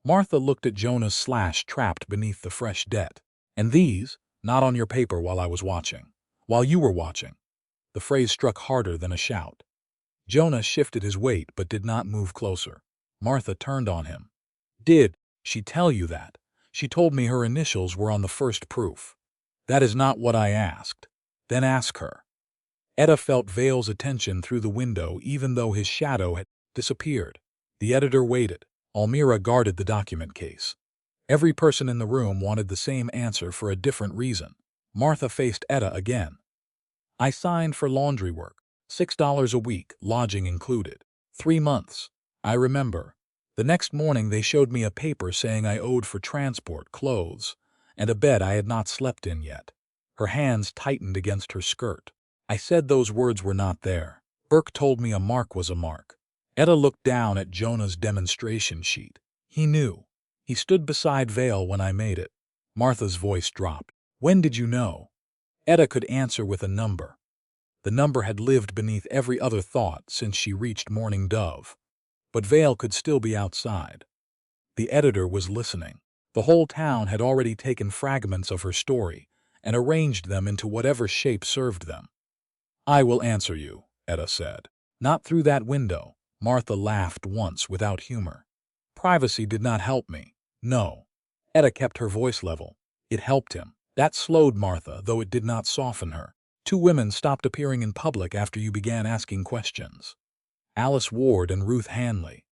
Martha looked at Jonah's slash trapped beneath the fresh det. "And these? Not on your paper while I was watching. While you were watching." The phrase struck harder than a shout. Jonah shifted his weight but did not move closer. Martha turned on him. "Did she tell you that? She told me her initials were on the first proof." "That is not what I asked." "Then ask her." Etta felt Vale's attention through the window even though his shadow had disappeared. The editor waited. Almira guarded the document case. Every person in the room wanted the same answer for a different reason. Martha faced Etta again. "I signed for laundry work. $6 a week, lodging included. 3 months. I remember. The next morning they showed me a paper saying I owed for transport, clothes, and a bed I had not slept in yet." Her hands tightened against her skirt. "I said those words were not there. Burke told me a mark was a mark." Etta looked down at Jonah's demonstration sheet. He knew. "He stood beside Vale when I made it." Martha's voice dropped. "When did you know?" Etta could answer with a number. The number had lived beneath every other thought since she reached Mourning Dove. But Vale could still be outside. The editor was listening. The whole town had already taken fragments of her story and arranged them into whatever shape served them. "I will answer you," Etta said. "Not through that window." Martha laughed once without humor. "Privacy did not help me." "No." Etta kept her voice level. "It helped him." That slowed Martha, though it did not soften her. 2 women stopped appearing in public after you began asking questions. Alice Ward and Ruth Hanley.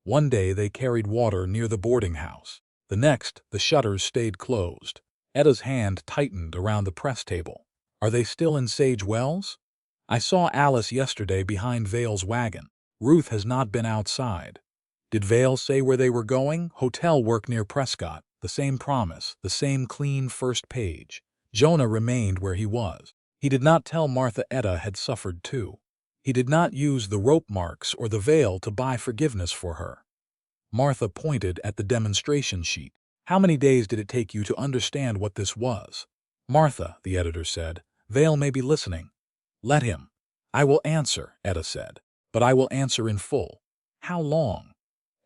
One day they carried water near the boarding house. The next, the shutters stayed closed. Etta's hand tightened around the press table. Are they still in Sage Wells? I saw Alice yesterday behind Vale's wagon. Ruth has not been outside. Did Vale say where they were going? Hotel work near Prescott. The same promise, the same clean first page. Jonah remained where he was. He did not tell Martha Etta had suffered too. He did not use the rope marks or the veil to buy forgiveness for her. Martha pointed at the demonstration sheet. How many days did it take you to understand what this was? Martha, the editor said, Vale may be listening. Let him. I will answer, Etta said, but I will answer in full. How long?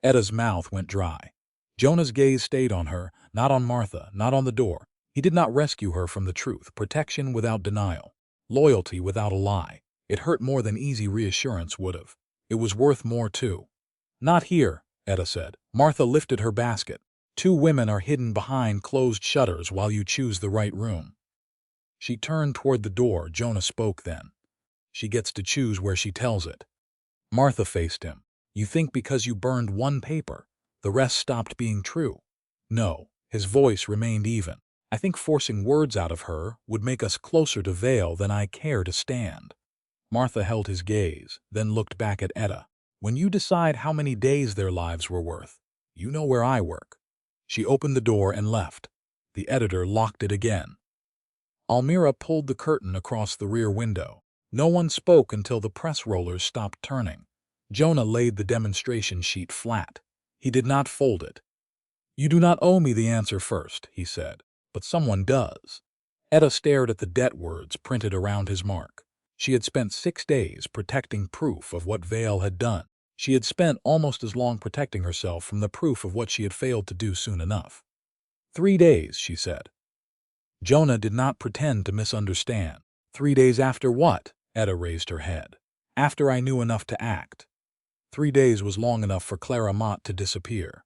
Etta's mouth went dry. Jonah's gaze stayed on her, not on Martha, not on the door. He did not rescue her from the truth, protection without denial, loyalty without a lie. It hurt more than easy reassurance would have. It was worth more too. Not here, Etta said. Martha lifted her basket. 2 women are hidden behind closed shutters while you choose the right room. She turned toward the door. Jonah spoke then. She gets to choose where she tells it. Martha faced him. You think because you burned 1 paper, the rest stopped being true? No. His voice remained even. I think forcing words out of her would make us closer to Vale than I care to stand. Martha held his gaze, then looked back at Etta. When you decide how many days their lives were worth, you know where I work. She opened the door and left. The editor locked it again. Almira pulled the curtain across the rear window. No one spoke until the press rollers stopped turning. Jonah laid the demonstration sheet flat. He did not fold it. You do not owe me the answer first, he said, but someone does. Etta stared at the debt words printed around his mark. She had spent 6 days protecting proof of what Vale had done. She had spent almost as long protecting herself from the proof of what she had failed to do soon enough. 3 days, she said. Jonah did not pretend to misunderstand. 3 days after what? Etta raised her head. After I knew enough to act. 3 days was long enough for Clara Mott to disappear.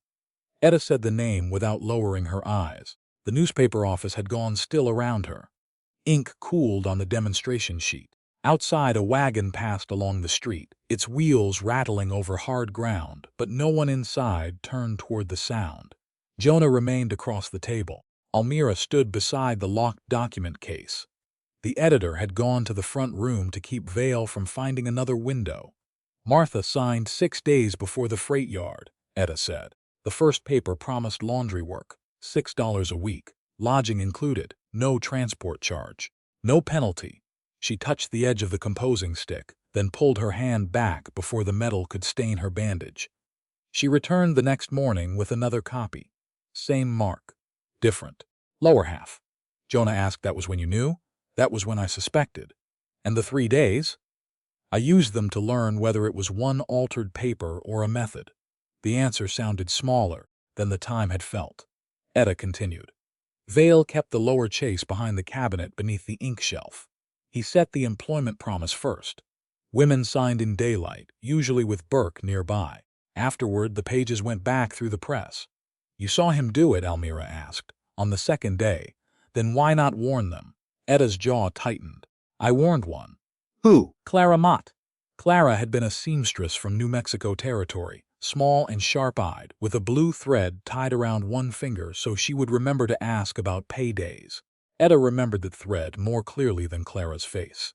Etta said the name without lowering her eyes. The newspaper office had gone still around her. Ink cooled on the demonstration sheet. Outside, a wagon passed along the street, its wheels rattling over hard ground, but no one inside turned toward the sound. Jonah remained across the table. Almira stood beside the locked document case. The editor had gone to the front room to keep Vale from finding another window. Martha signed 6 days before the freight yard, Etta said. The first paper promised laundry work, $6 a week, lodging included, no transport charge, no penalty. She touched the edge of the composing stick, then pulled her hand back before the metal could stain her bandage. She returned the next morning with another copy. Same mark. Different. Lower half. Jonah asked, that was when you knew? That was when I suspected. And the 3 days? I used them to learn whether it was one altered paper or a method. The answer sounded smaller than the time had felt. Etta continued. Vale kept the lower chase behind the cabinet beneath the ink shelf. He set the employment promise first. Women signed in daylight, usually with Burke nearby. Afterward, the pages went back through the press. You saw him do it, Almira asked. On the 2nd day. Then why not warn them? Etta's jaw tightened. I warned one. Who? Clara Mott. Clara had been a seamstress from New Mexico Territory, small and sharp-eyed, with a blue thread tied around one finger so she would remember to ask about paydays. Etta remembered the thread more clearly than Clara's face.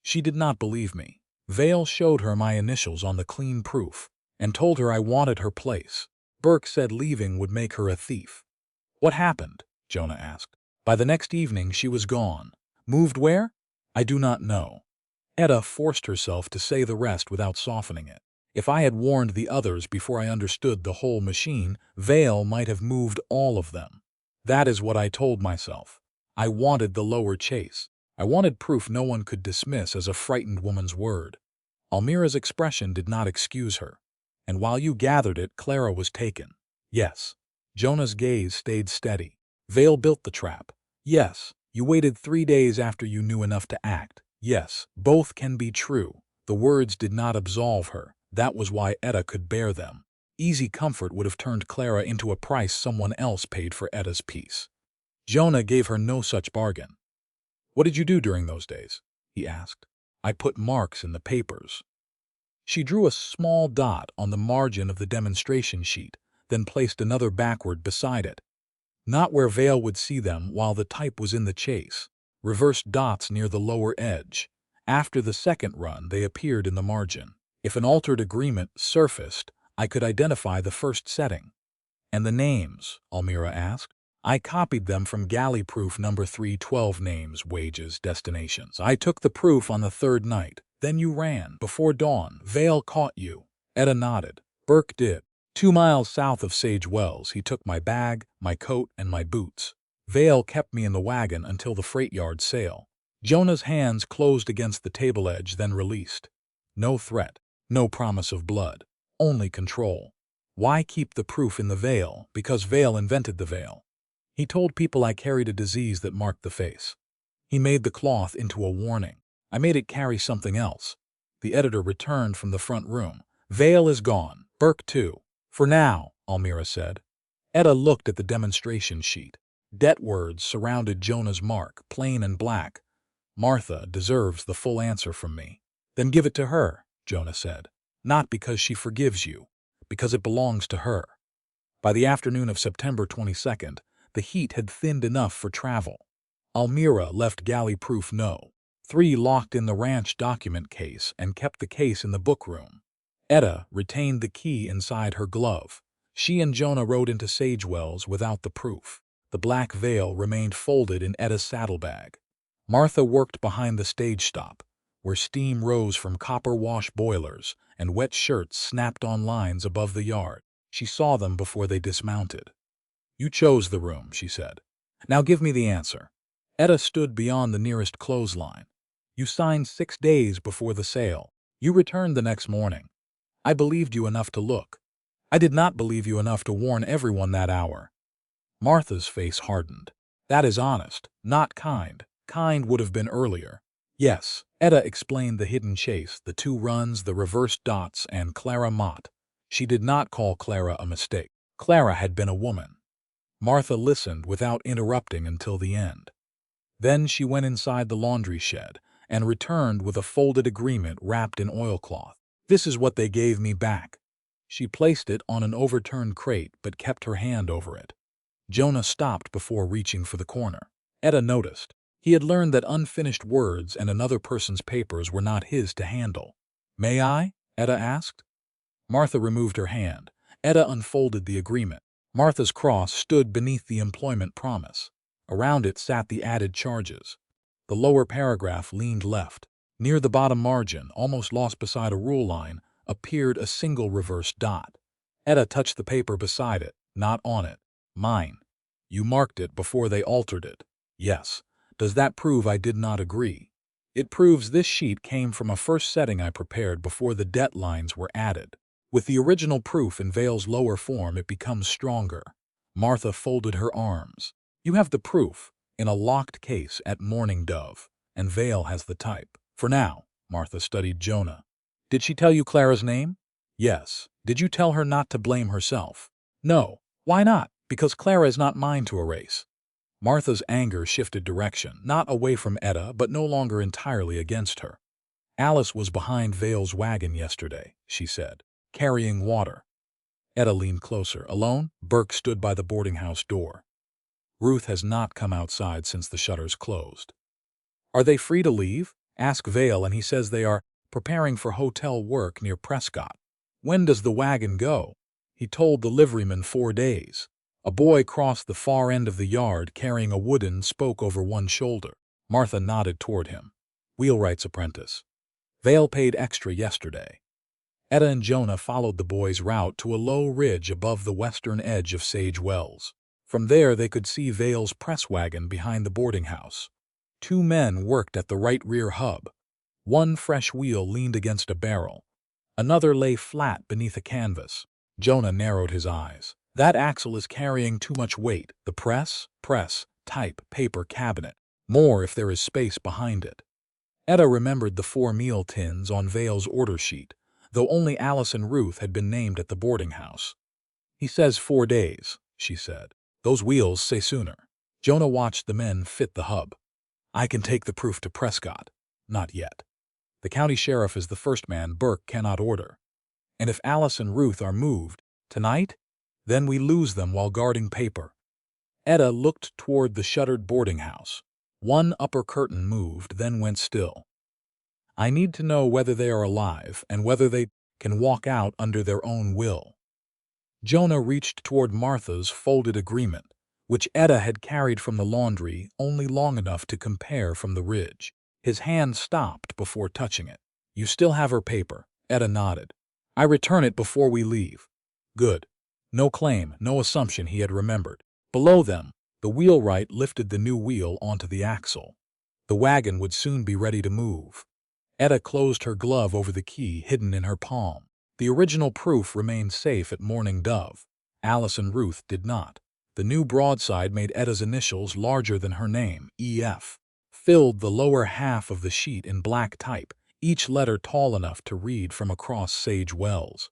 She did not believe me. Vale showed her my initials on the clean proof and told her I wanted her place. Burke said leaving would make her a thief. What happened? Jonah asked. By the next evening she was gone. Moved where? I do not know. Etta forced herself to say the rest without softening it. If I had warned the others before I understood the whole machine, Vale might have moved all of them. That is what I told myself. I wanted the lower chase. I wanted proof no one could dismiss as a frightened woman's word. Almira's expression did not excuse her. And while you gathered it, Clara was taken. Yes. Jonah's gaze stayed steady. Vale built the trap. Yes. You waited 3 days after you knew enough to act. Yes. Both can be true. The words did not absolve her. That was why Etta could bear them. Easy comfort would have turned Clara into a price someone else paid for Etta's peace. Jonah gave her no such bargain. What did you do during those days? He asked. I put marks in the papers. She drew a small dot on the margin of the demonstration sheet, then placed another backward beside it. Not where Vale would see them while the type was in the chase. Reversed dots near the lower edge. After the second run, they appeared in the margin. If an altered agreement surfaced, I could identify the first setting. And the names, Almira asked. I copied them from galley proof number 312 names, wages, destinations. I took the proof on the third night. Then you ran. Before dawn, Vale caught you. Etta nodded. Burke did. 2 miles south of Sage Wells, he took my bag, my coat, and my boots. Vale kept me in the wagon until the freight yard sale. Jonah's hands closed against the table edge, then released. No threat, no promise of blood, only control. Why keep the proof in the veil? Because Vale invented the veil. He told people I carried a disease that marked the face. He made the cloth into a warning. I made it carry something else. The editor returned from the front room. Vale is gone. Burke too. For now, Almira said. Etta looked at the demonstration sheet. Det words surrounded Jonah's mark, plain and black. Martha deserves the full answer from me. Then give it to her, Jonah said. Not because she forgives you, because it belongs to her. By the afternoon of September 22nd, the heat had thinned enough for travel. Almira left galley proof No. 3 locked in the ranch document case and kept the case in the book room. Etta retained the key inside her glove. She and Jonah rode into Sage Wells without the proof. The black veil remained folded in Etta's saddlebag. Martha worked behind the stage stop, where steam rose from copper wash boilers and wet shirts snapped on lines above the yard. She saw them before they dismounted. You chose the room, she said. Now give me the answer. Etta stood beyond the nearest clothesline. You signed 6 days before the sale. You returned the next morning. I believed you enough to look. I did not believe you enough to warn everyone that hour. Martha's face hardened. That is honest, not kind. Kind would have been earlier. Yes, Etta explained the hidden chase, the 2 runs, the reversed dots, and Clara Mott. She did not call Clara a mistake. Clara had been a woman. Martha listened without interrupting until the end. Then she went inside the laundry shed and returned with a folded agreement wrapped in oilcloth. This is what they gave me back. She placed it on an overturned crate but kept her hand over it. Jonah stopped before reaching for the corner. Etta noticed. He had learned that unfinished words and another person's papers were not his to handle. May I? Etta asked. Martha removed her hand. Etta unfolded the agreement. Martha's cross stood beneath the employment promise. Around it sat the added charges. The lower paragraph leaned left. Near the bottom margin, almost lost beside a rule line, appeared a single reversed dot. Etta touched the paper beside it, not on it. Mine. You marked it before they altered it. Yes. Does that prove I did not agree? It proves this sheet came from a first setting I prepared before the det lines were added. With the original proof in Vale's lower form, it becomes stronger. Martha folded her arms. You have the proof, in a locked case at Mourning Dove, and Vale has the type. For now, Martha studied Jonah. Did she tell you Clara's name? Yes. Did you tell her not to blame herself? No. Why not? Because Clara is not mine to erase. Martha's anger shifted direction, not away from Etta, but no longer entirely against her. Alice was behind Vale's wagon yesterday, she said, carrying water. Etta leaned closer. Alone, Burke stood by the boarding house door. Ruth has not come outside since the shutters closed. Are they free to leave? Ask Vale, and he says they are preparing for hotel work near Prescott. When does the wagon go? He told the liveryman 4 days. A boy crossed the far end of the yard carrying a wooden spoke over one shoulder. Martha nodded toward him. Wheelwright's apprentice. Vale paid extra yesterday. Etta and Jonah followed the boy's route to a low ridge above the western edge of Sage Wells. From there they could see Vale's press wagon behind the boarding house. 2 men worked at the right rear hub. One fresh wheel leaned against a barrel. Another lay flat beneath a canvas. Jonah narrowed his eyes. That axle is carrying too much weight. The press, type, paper, cabinet. More if there is space behind it. Etta remembered the 4 meal tins on Vale's order sheet, though only Alice and Ruth had been named at the boarding house. He says 4 days, she said. Those wheels say sooner. Jonah watched the men fit the hub. I can take the proof to Prescott. Not yet. The county sheriff is the first man Burke cannot order. And if Alice and Ruth are moved, tonight, Then we lose them while guarding paper. Etta looked toward the shuttered boarding house. One upper curtain moved, then went still. I need to know whether they are alive and whether they can walk out under their own will. Jonah reached toward Martha's folded agreement, which Etta had carried from the laundry only long enough to compare from the ridge. His hand stopped before touching it. You still have her paper. Etta nodded. I return it before we leave. Good. No claim, no assumption, he had remembered. Below them, the wheelwright lifted the new wheel onto the axle. The wagon would soon be ready to move. Etta closed her glove over the key hidden in her palm. The original proof remained safe at Mourning Dove. Alice and Ruth did not. The new broadside made Etta's initials larger than her name, E.F. Filled the lower half of the sheet in black type, each letter tall enough to read from across Sage Wells.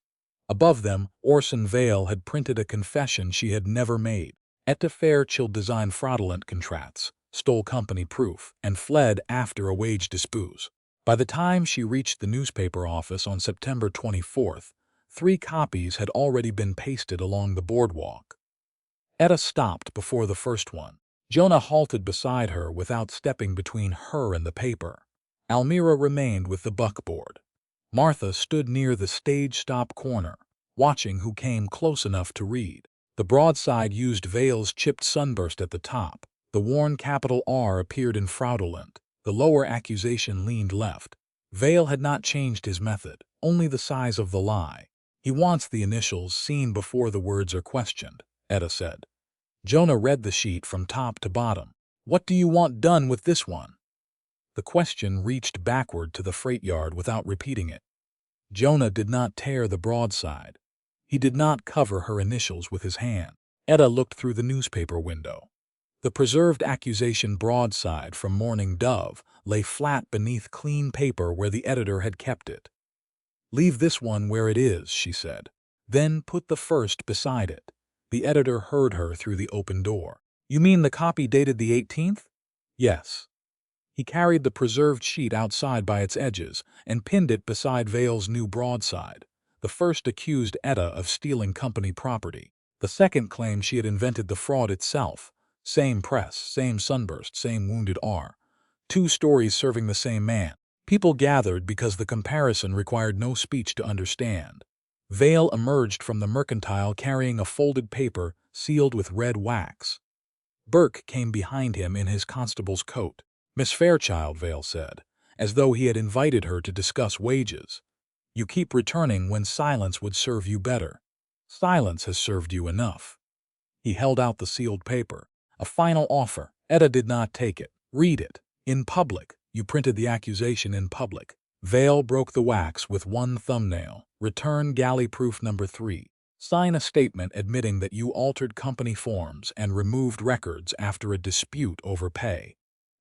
Above them, Orson Vale had printed a confession she had never made. Etta Fairchild designed fraudulent contracts, stole company proof, and fled after a wage dispute. By the time she reached the newspaper office on September 24th, 3 copies had already been pasted along the boardwalk. Etta stopped before the first one. Jonah halted beside her without stepping between her and the paper. Almira remained with the buckboard. Martha stood near the stage stop corner, watching who came close enough to read. The broadside used Vale's chipped sunburst at the top. The worn capital R appeared in fraudulent. The lower accusation leaned left. Vale had not changed his method, only the size of the lie. He wants the initials seen before the words are questioned, Etta said. Jonah read the sheet from top to bottom. What do you want done with this one? The question reached backward to the freight yard without repeating it. Jonah did not tear the broadside. He did not cover her initials with his hand. Etta looked through the newspaper window. The preserved accusation broadside from Mourning Dove lay flat beneath clean paper where the editor had kept it. Leave this one where it is, she said. Then put the first beside it. The editor heard her through the open door. You mean the copy dated the 18th? Yes. He carried the preserved sheet outside by its edges and pinned it beside Vale's new broadside. The first accused Etta of stealing company property. The second claimed she had invented the fraud itself. Same press, same sunburst, same wounded R. 2 stories serving the same man. People gathered because the comparison required no speech to understand. Vale emerged from the mercantile carrying a folded paper sealed with red wax. Burke came behind him in his constable's coat. Miss Fairchild, Vale said, as though he had invited her to discuss wages. You keep returning when silence would serve you better. Silence has served you enough. He held out the sealed paper. A final offer. Etta did not take it. Read it. In public. You printed the accusation in public. Vale broke the wax with one thumbnail. Return galley proof number 3. Sign a statement admitting that you altered company forms and removed records after a dispute over pay.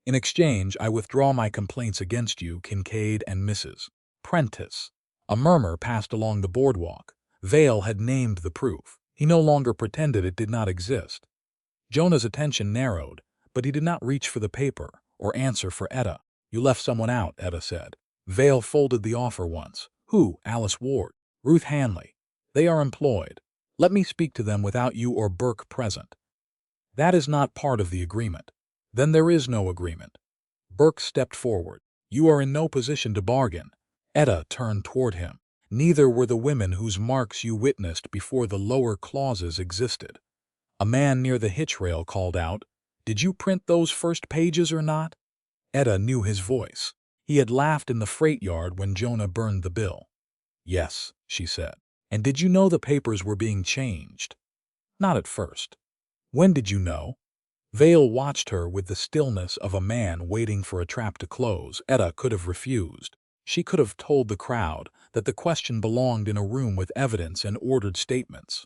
In exchange, I withdraw my complaints against you, Kincaid and Mrs. Prentice. A murmur passed along the boardwalk. Vale had named the proof. He no longer pretended it did not exist. Jonah's attention narrowed, but he did not reach for the paper or answer for Etta. You left someone out, Etta said. Vale folded the offer once. Who? Alice Ward. Ruth Hanley. They are employed. Let me speak to them without you or Burke present. That is not part of the agreement. Then there is no agreement. Burke stepped forward. You are in no position to bargain. Etta turned toward him. Neither were the women whose marks you witnessed before the lower clauses existed. A man near the hitch rail called out, Did you print those first pages or not? Etta knew his voice. He had laughed in the freight yard when Jonah burned the bill. Yes, she said. And did you know the papers were being changed? Not at first. When did you know? Vale watched her with the stillness of a man waiting for a trap to close. Etta could have refused. She could have told the crowd that the question belonged in a room with evidence and ordered statements.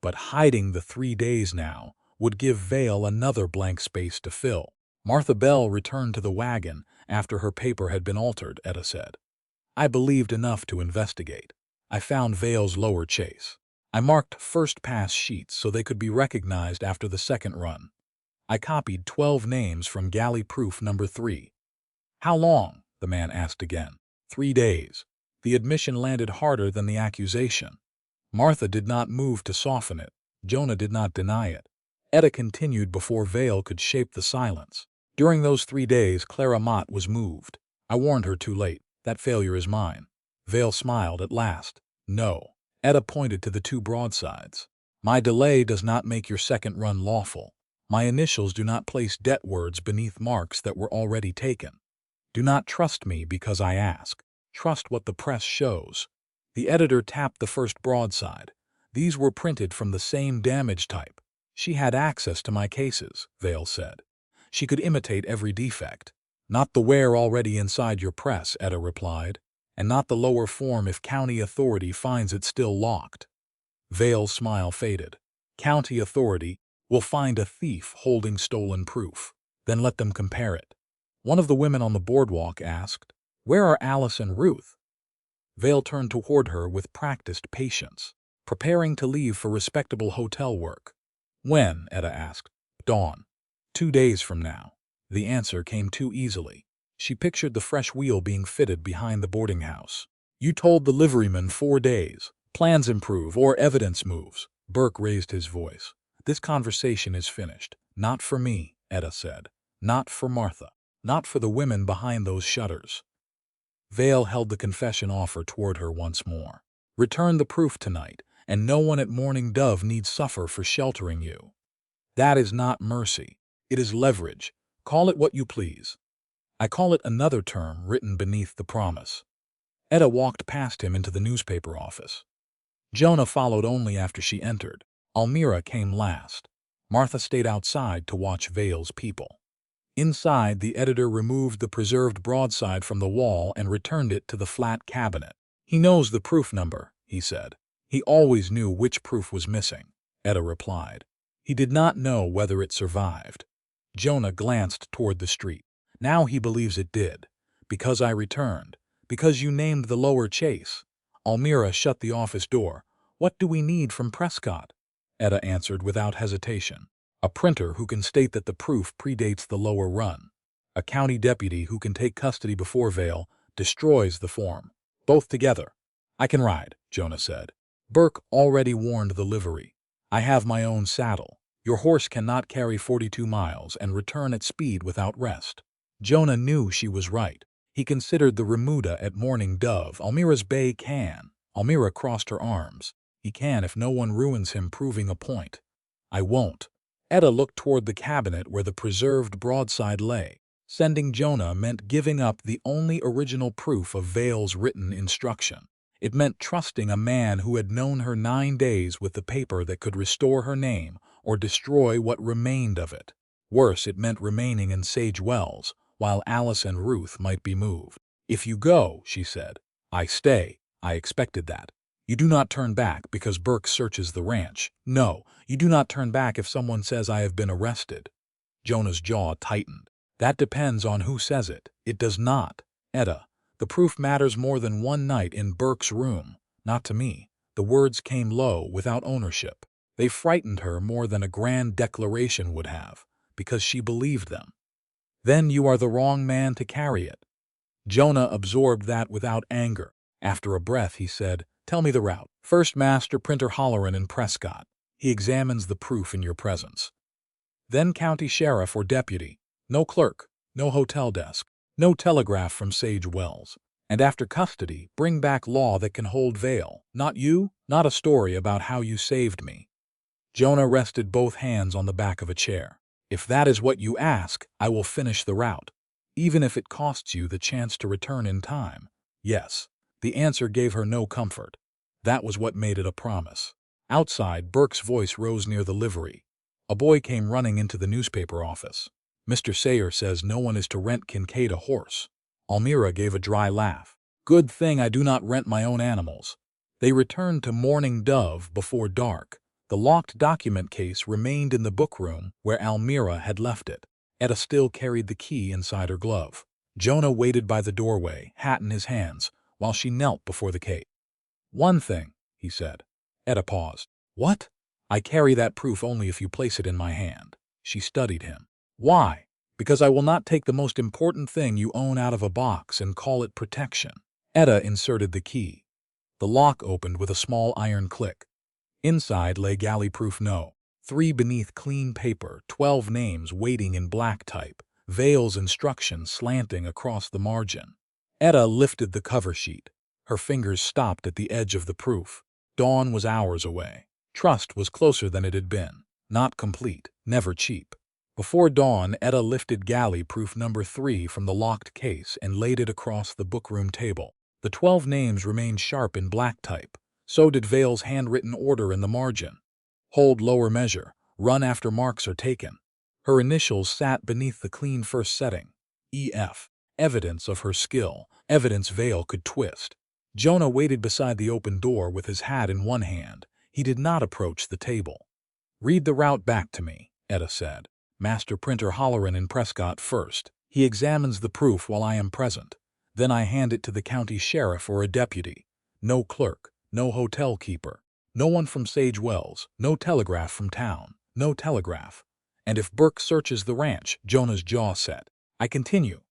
But hiding the 3 days now would give Vale another blank space to fill. Martha Bell returned to the wagon after her paper had been altered, Etta said. I believed enough to investigate. I found Vale's lower chase. I marked first-pass sheets so they could be recognized after the second run. I copied 12 names from galley proof number 3. How long? The man asked again. 3 days. The admission landed harder than the accusation. Martha did not move to soften it. Jonah did not deny it. Etta continued before Vale could shape the silence. During those 3 days, Clara Mott was moved. I warned her too late. That failure is mine. Vale smiled at last. No. Etta pointed to the 2 broadsides. My delay does not make your second run lawful. My initials do not place debt words beneath marks that were already taken. Do not trust me because I ask. Trust what the press shows. The editor tapped the first broadside. These were printed from the same damage type. She had access to my cases, Vale said. She could imitate every defect. Not the wear already inside your press, Etta replied, and not the lower form if county authority finds it still locked. Vale's smile faded. County authority will find a thief holding stolen proof. Then let them compare it. One of the women on the boardwalk asked, "Where are Alice and Ruth?" Vale turned toward her with practiced patience, preparing to leave for respectable hotel work. When? Etta asked. Dawn. 2 days from now. The answer came too easily. She pictured the fresh wheel being fitted behind the boarding house. You told the liveryman 4 days. Plans improve or evidence moves. Burke raised his voice. This conversation is finished. Not for me, Etta said. Not for Martha. Not for the women behind those shutters. Vale held the confession offer toward her once more. Return the proof tonight, and no one at Mourning Dove need suffer for sheltering you. That is not mercy. It is leverage. Call it what you please. I call it another term written beneath the promise. Etta walked past him into the newspaper office. Jonah followed only after she entered. Almira came last. Martha stayed outside to watch Vale's people. Inside, the editor removed the preserved broadside from the wall and returned it to the flat cabinet. He knows the proof number, he said. He always knew which proof was missing, Etta replied. He did not know whether it survived. Jonah glanced toward the street. Now he believes it did. Because I returned. Because you named the lower chase. Almira shut the office door. What do we need from Prescott? Etta answered without hesitation. A printer who can state that the proof predates the lower run. A county deputy who can take custody before Vale destroys the form. Both together. I can ride, Jonah said. Burke already warned the livery. I have my own saddle. Your horse cannot carry 42 miles and return at speed without rest. Jonah knew she was right. He considered the remuda at Mourning Dove. Almira's bay can. Almira crossed her arms. He can if no one ruins him proving a point. I won't. Etta looked toward the cabinet where the preserved broadside lay. Sending Jonah meant giving up the only original proof of Vale's written instruction. It meant trusting a man who had known her 9 days with the paper that could restore her name or destroy what remained of it. Worse, it meant remaining in Sage Wells, while Alice and Ruth might be moved. If you go, she said. I stay. I expected that. You do not turn back because Burke searches the ranch. No, you do not turn back if someone says I have been arrested. Jonah's jaw tightened. That depends on who says it. It does not. Etta, the proof matters more than one night in Burke's room. Not to me. The words came low, without ownership. They frightened her more than a grand declaration would have, because she believed them. Then you are the wrong man to carry it. Jonah absorbed that without anger. After a breath, he said, Tell me the route. First Master Printer Holleran in Prescott. He examines the proof in your presence. Then County Sheriff or Deputy. No clerk, no hotel desk, no telegraph from Sage Wells. And after custody, bring back law that can hold Vale. Not you, not a story about how you saved me. Jonah rested both hands on the back of a chair. If that is what you ask, I will finish the route, even if it costs you the chance to return in time. Yes. The answer gave her no comfort. That was what made it a promise. Outside, Burke's voice rose near the livery. A boy came running into the newspaper office. Mr. Sayer says no one is to rent Kincaid a horse. Almira gave a dry laugh. Good thing I do not rent my own animals. They returned to Mourning Dove before dark. The locked document case remained in the bookroom where Almira had left it. Etta still carried the key inside her glove. Jonah waited by the doorway, hat in his hands, while she knelt before the case. One thing, he said. Etta paused. What? I carry that proof only if you place it in my hand. She studied him. Why? Because I will not take the most important thing you own out of a box and call it protection. Etta inserted the key. The lock opened with a small iron click. Inside lay galley-proof No. 3 beneath clean paper, 12 names waiting in black type, Vale's instructions slanting across the margin. Etta lifted the cover sheet. Her fingers stopped at the edge of the proof. Dawn was hours away. Trust was closer than it had been. Not complete, never cheap. Before dawn, Etta lifted galley-proof number 3 from the locked case and laid it across the bookroom table. The 12 names remained sharp in black type. So did Vale's handwritten order in the margin. Hold lower measure. Run after marks are taken. Her initials sat beneath the clean first setting. EF. Evidence of her skill. Evidence Vale could twist. Jonah waited beside the open door with his hat in one hand. He did not approach the table. "Read the route back to me," Etta said. "Master Printer Holleran in Prescott first. He examines the proof while I am present. Then I hand it to the county sheriff or a deputy. No clerk, no hotel keeper, no one from Sage Wells, no telegraph from town, no telegraph. And if Burke searches the ranch," Jonah's jaw set. "I continue.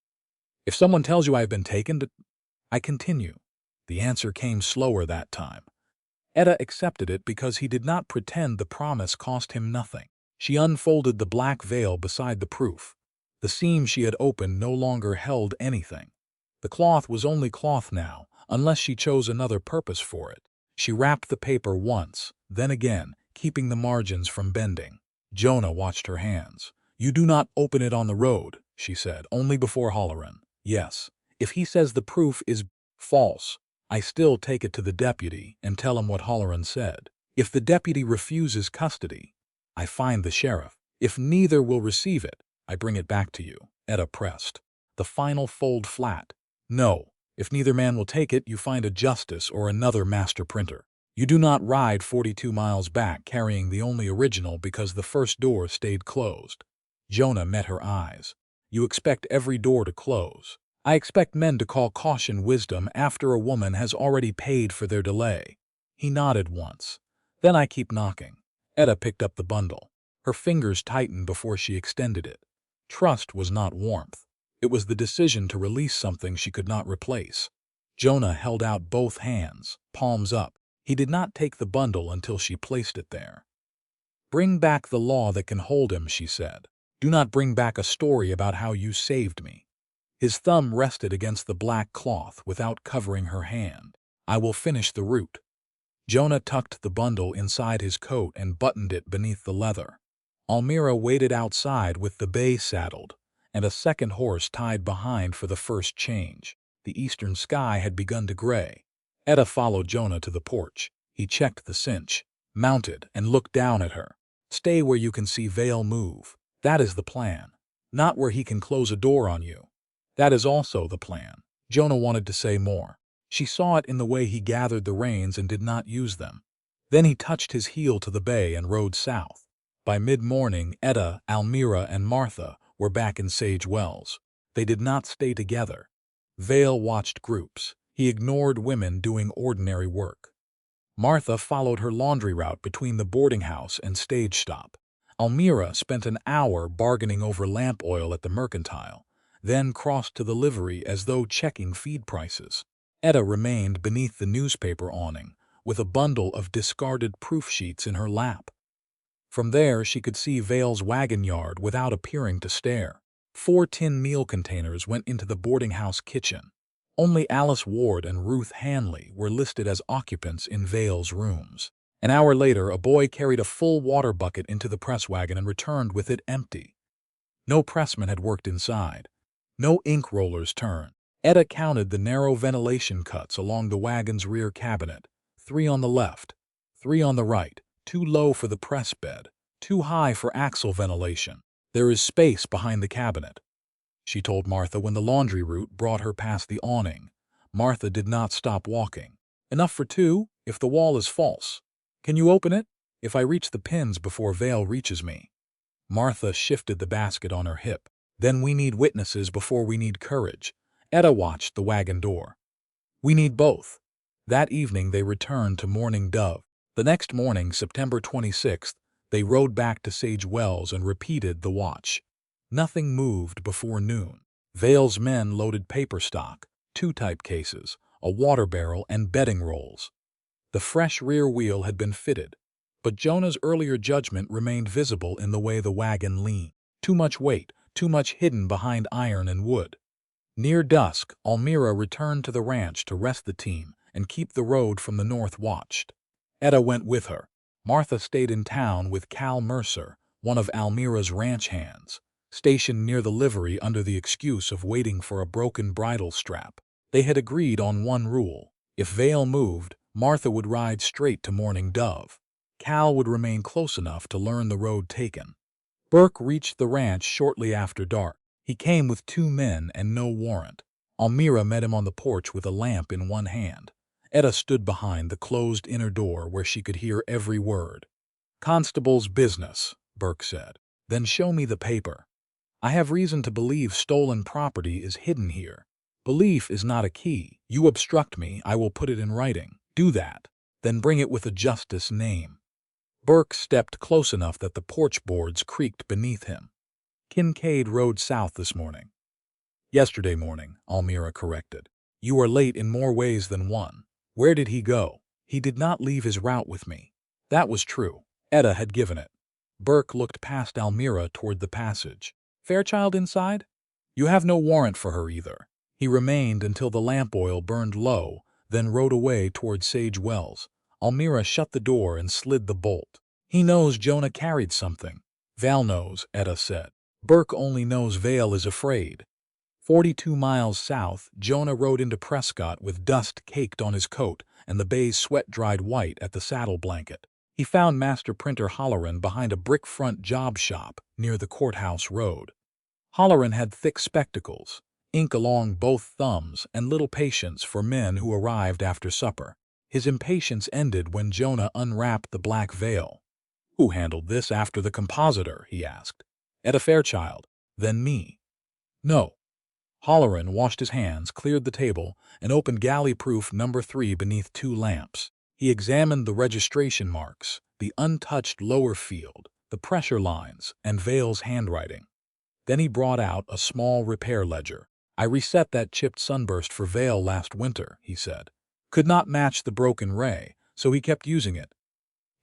If someone tells you I have been taken, I continue." The answer came slower that time. Etta accepted it because he did not pretend the promise cost him nothing. She unfolded the black veil beside the proof. The seam she had opened no longer held anything. The cloth was only cloth now, unless she chose another purpose for it. She wrapped the paper once, then again, keeping the margins from bending. Jonah watched her hands. "You do not open it on the road," she said, "only before Holleran. Yes. If he says the proof is false, I still take it to the deputy and tell him what Holleran said. If the deputy refuses custody, I find the sheriff. If neither will receive it, I bring it back to you." Etta pressed. The final fold flat. "No. If neither man will take it, you find a justice or another master printer. You do not ride 42 miles back carrying the only original because the first door stayed closed." Jonah met her eyes. "You expect every door to close. I expect men to call caution wisdom after a woman has already paid for their delay." He nodded once. "Then I keep knocking." Etta picked up the bundle. Her fingers tightened before she extended it. Trust was not warmth. It was the decision to release something she could not replace. Jonah held out both hands, palms up. He did not take the bundle until she placed it there. "Bring back the law that can hold him," she said. "Do not bring back a story about how you saved me." His thumb rested against the black cloth without covering her hand. "I will finish the route." Jonah tucked the bundle inside his coat and buttoned it beneath the leather. Almira waited outside with the bay saddled, and a second horse tied behind for the first change. The eastern sky had begun to gray. Etta followed Jonah to the porch. He checked the cinch, mounted, and looked down at her. "Stay where you can see Vale move. That is the plan. Not where he can close a door on you." "That is also the plan." Jonah wanted to say more. She saw it in the way he gathered the reins and did not use them. Then he touched his heel to the bay and rode south. By mid-morning, Etta, Almira, and Martha were back in Sage Wells. They did not stay together. Vale watched groups. He ignored women doing ordinary work. Martha followed her laundry route between the boarding house and stage stop. Almira spent an hour bargaining over lamp oil at the mercantile, then crossed to the livery as though checking feed prices. Etta remained beneath the newspaper awning, with a bundle of discarded proof sheets in her lap. From there she could see Vale's wagon yard without appearing to stare. 4 tin meal containers went into the boarding house kitchen. Only Alice Ward and Ruth Hanley were listed as occupants in Vale's rooms. An hour later, a boy carried a full water bucket into the press wagon and returned with it empty. No pressman had worked inside. No ink rollers turned. Etta counted the narrow ventilation cuts along the wagon's rear cabinet. 3 on the left, 3 on the right, too low for the press bed, too high for axle ventilation. "There is space behind the cabinet," she told Martha when the laundry route brought her past the awning. Martha did not stop walking. "Enough for 2, if the wall is false. Can you open it? If I reach the pins before Vale reaches me." Martha shifted the basket on her hip. "Then we need witnesses before we need courage." Etta watched the wagon door. "We need both." That evening they returned to Mourning Dove. The next morning, September 26th, they rode back to Sage Wells and repeated the watch. Nothing moved before noon. Vale's men loaded paper stock, 2 type cases, a water barrel, and bedding rolls. The fresh rear wheel had been fitted, but Jonah's earlier judgment remained visible in the way the wagon leaned. Too much weight, too much hidden behind iron and wood. Near dusk, Almira returned to the ranch to rest the team and keep the road from the north watched. Etta went with her. Martha stayed in town with Cal Mercer, one of Almira's ranch hands, stationed near the livery under the excuse of waiting for a broken bridle strap. They had agreed on one rule. If Vale moved, Martha would ride straight to Mourning Dove. Cal would remain close enough to learn the road taken. Burke reached the ranch shortly after dark. He came with 2 men and no warrant. Almira met him on the porch with a lamp in one hand. Etta stood behind the closed inner door where she could hear every word. "Constable's business," Burke said. "Then show me the paper. I have reason to believe stolen property is hidden here. Belief is not a key. You obstruct me, I will put it in writing. Do that. Then bring it with a justice name." Burke stepped close enough that the porch boards creaked beneath him. "Kincaid rode south this morning." "Yesterday morning," Almira corrected. "You are late in more ways than one. Where did he go?" "He did not leave his route with me." That was true. Etta had given it. Burke looked past Almira toward the passage. "Fairchild inside?" "You have no warrant for her either." He remained until the lamp oil burned low, then rode away toward Sage Wells. Almira shut the door and slid the bolt. "He knows Jonah carried something." "Val knows," Etta said. "Burke only knows Vale is afraid." 42 miles south, Jonah rode into Prescott with dust caked on his coat and the bay's sweat dried white at the saddle blanket. He found Master Printer Holleran behind a brick-front job shop near the courthouse road. Holleran had thick spectacles, ink along both thumbs, and little patience for men who arrived after supper. His impatience ended when Jonah unwrapped the black veil. "Who handled this after the compositor?" he asked. "Etta Fairchild. Then me." "No." Holleran washed his hands, cleared the table, and opened galley-proof number 3 beneath 2 lamps. He examined the registration marks, the untouched lower field, the pressure lines, and Vale's handwriting. Then he brought out a small repair ledger. "I reset that chipped sunburst for Vale last winter," he said. "Could not match the broken ray, so he kept using it.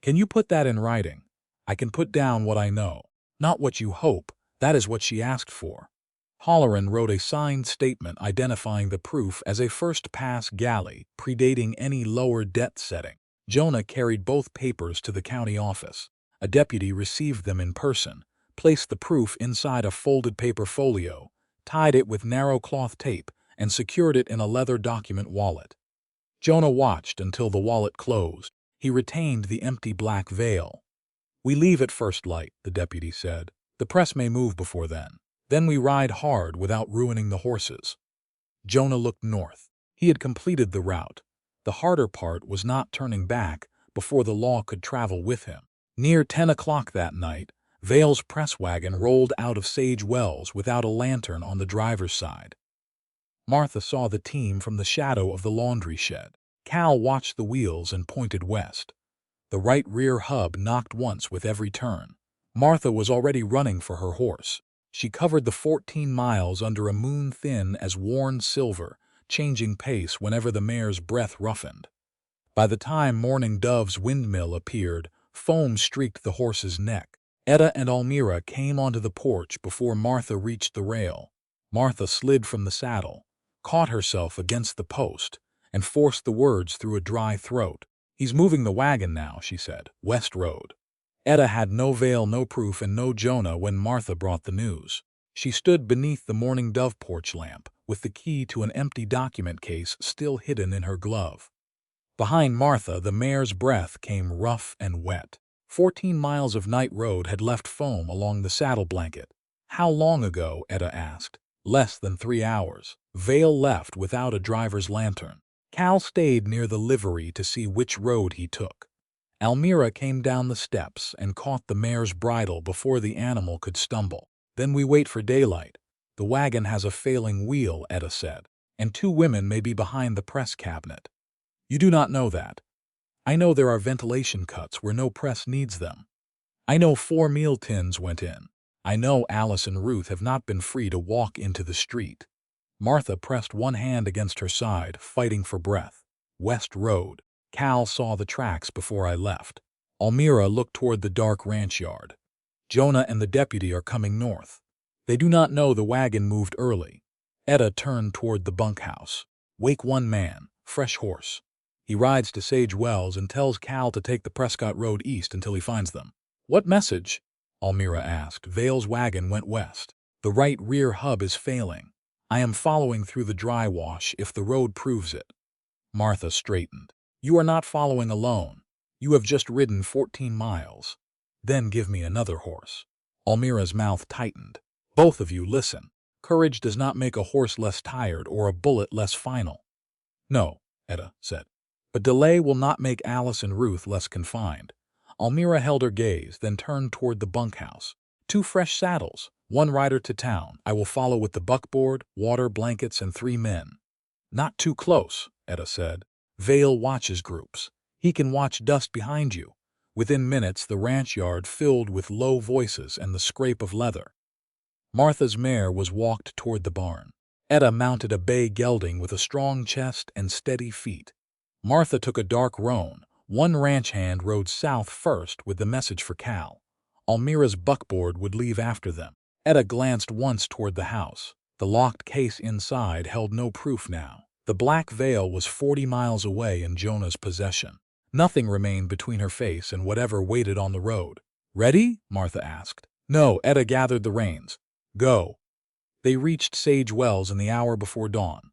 Can you put that in writing? I can put down what I know. Not what you hope. That is what she asked for." Holleran wrote a signed statement identifying the proof as a first-pass galley, predating any lower debt setting. Jonah carried both papers to the county office. A deputy received them in person, placed the proof inside a folded paper folio, tied it with narrow cloth tape, and secured it in a leather document wallet. Jonah watched until the wallet closed. He retained the empty black veil. "We leave at first light," the deputy said. "The press may move before then. Then we ride hard without ruining the horses." Jonah looked north. He had completed the route. The harder part was not turning back before the law could travel with him. Near 10 o'clock that night, Vale's press wagon rolled out of Sage Wells without a lantern on the driver's side. Martha saw the team from the shadow of the laundry shed. Cal watched the wheels and pointed west. The right rear hub knocked once with every turn. Martha was already running for her horse. She covered the 14 miles under a moon thin as worn silver, changing pace whenever the mare's breath roughened. By the time Mourning Dove's windmill appeared, foam streaked the horse's neck. Etta and Almira came onto the porch before Martha reached the rail. Martha slid from the saddle, caught herself against the post, and forced the words through a dry throat. "He's moving the wagon now," she said. "West Road." Etta had no veil, no proof, and no Jonah when Martha brought the news. She stood beneath the Mourning Dove porch lamp, with the key to an empty document case still hidden in her glove. Behind Martha, the mare's breath came rough and wet. 14 miles of night road had left foam along the saddle blanket. "How long ago?" Etta asked. "Less than 3 hours. Vale left without a driver's lantern." Cal stayed near the livery to see which road he took. Almira came down the steps and caught the mare's bridle before the animal could stumble. "Then we wait for daylight. The wagon has a failing wheel," Etta said, "and 2 women may be behind the press cabinet." "You do not know that." "I know there are ventilation cuts where no press needs them. I know 4 meal tins went in. I know Alice and Ruth have not been free to walk into the street." Martha pressed one hand against her side, fighting for breath. "West Road." Cal saw the tracks before I left. Almira looked toward the dark ranch yard. Jonah and the deputy are coming north. They do not know the wagon moved early. Etta turned toward the bunkhouse. Wake one man, fresh horse. He rides to Sage Wells and tells Cal to take the Prescott Road east until he finds them. What message? Almira asked. Vale's wagon went west. The right rear hub is failing. I am following through the dry wash if the road proves it. Martha straightened. You are not following alone. You have just ridden 14 miles. Then give me another horse. Almira's mouth tightened. Both of you listen. Courage does not make a horse less tired or a bullet less final. No, Etta said. But delay will not make Alice and Ruth less confined. Almira held her gaze, then turned toward the bunkhouse. 2 fresh saddles, 1 rider to town. I will follow with the buckboard, water, blankets, and 3 men. Not too close, Etta said. Vale watches groups. He can watch dust behind you. Within minutes, the ranch yard filled with low voices and the scrape of leather. Martha's mare was walked toward the barn. Etta mounted a bay gelding with a strong chest and steady feet. Martha took a dark roan. 1 ranch hand rode south first with the message for Cal. Almira's buckboard would leave after them. Etta glanced once toward the house. The locked case inside held no proof now. The black veil was 40 miles away in Jonah's possession. Nothing remained between her face and whatever waited on the road. Ready? Martha asked. No, Etta gathered the reins. Go. They reached Sage Wells in the hour before dawn.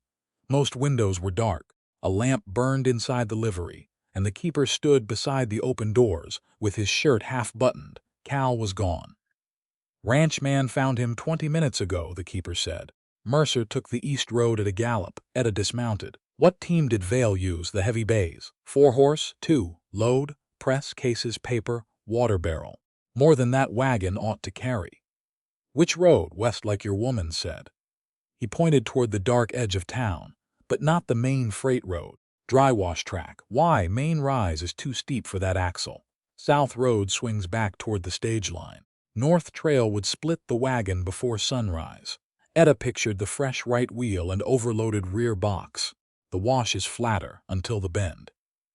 Most windows were dark. A lamp burned inside the livery, and the keeper stood beside the open doors, with his shirt half-buttoned. Cal was gone. Ranchman found him 20 minutes ago, the keeper said. Mercer took the east road at a gallop. Etta dismounted. What team did Vale use, the heavy bays? 4 horse, 2, load, press, cases, paper, water barrel. More than that wagon ought to carry. Which road? West, like your woman said. He pointed toward the dark edge of town, but not the main freight road. Dry wash track. Why? Main rise is too steep for that axle. South road swings back toward the stage line. North trail would split the wagon before sunrise. Etta pictured the fresh right wheel and overloaded rear box. The wash is flatter until the bend.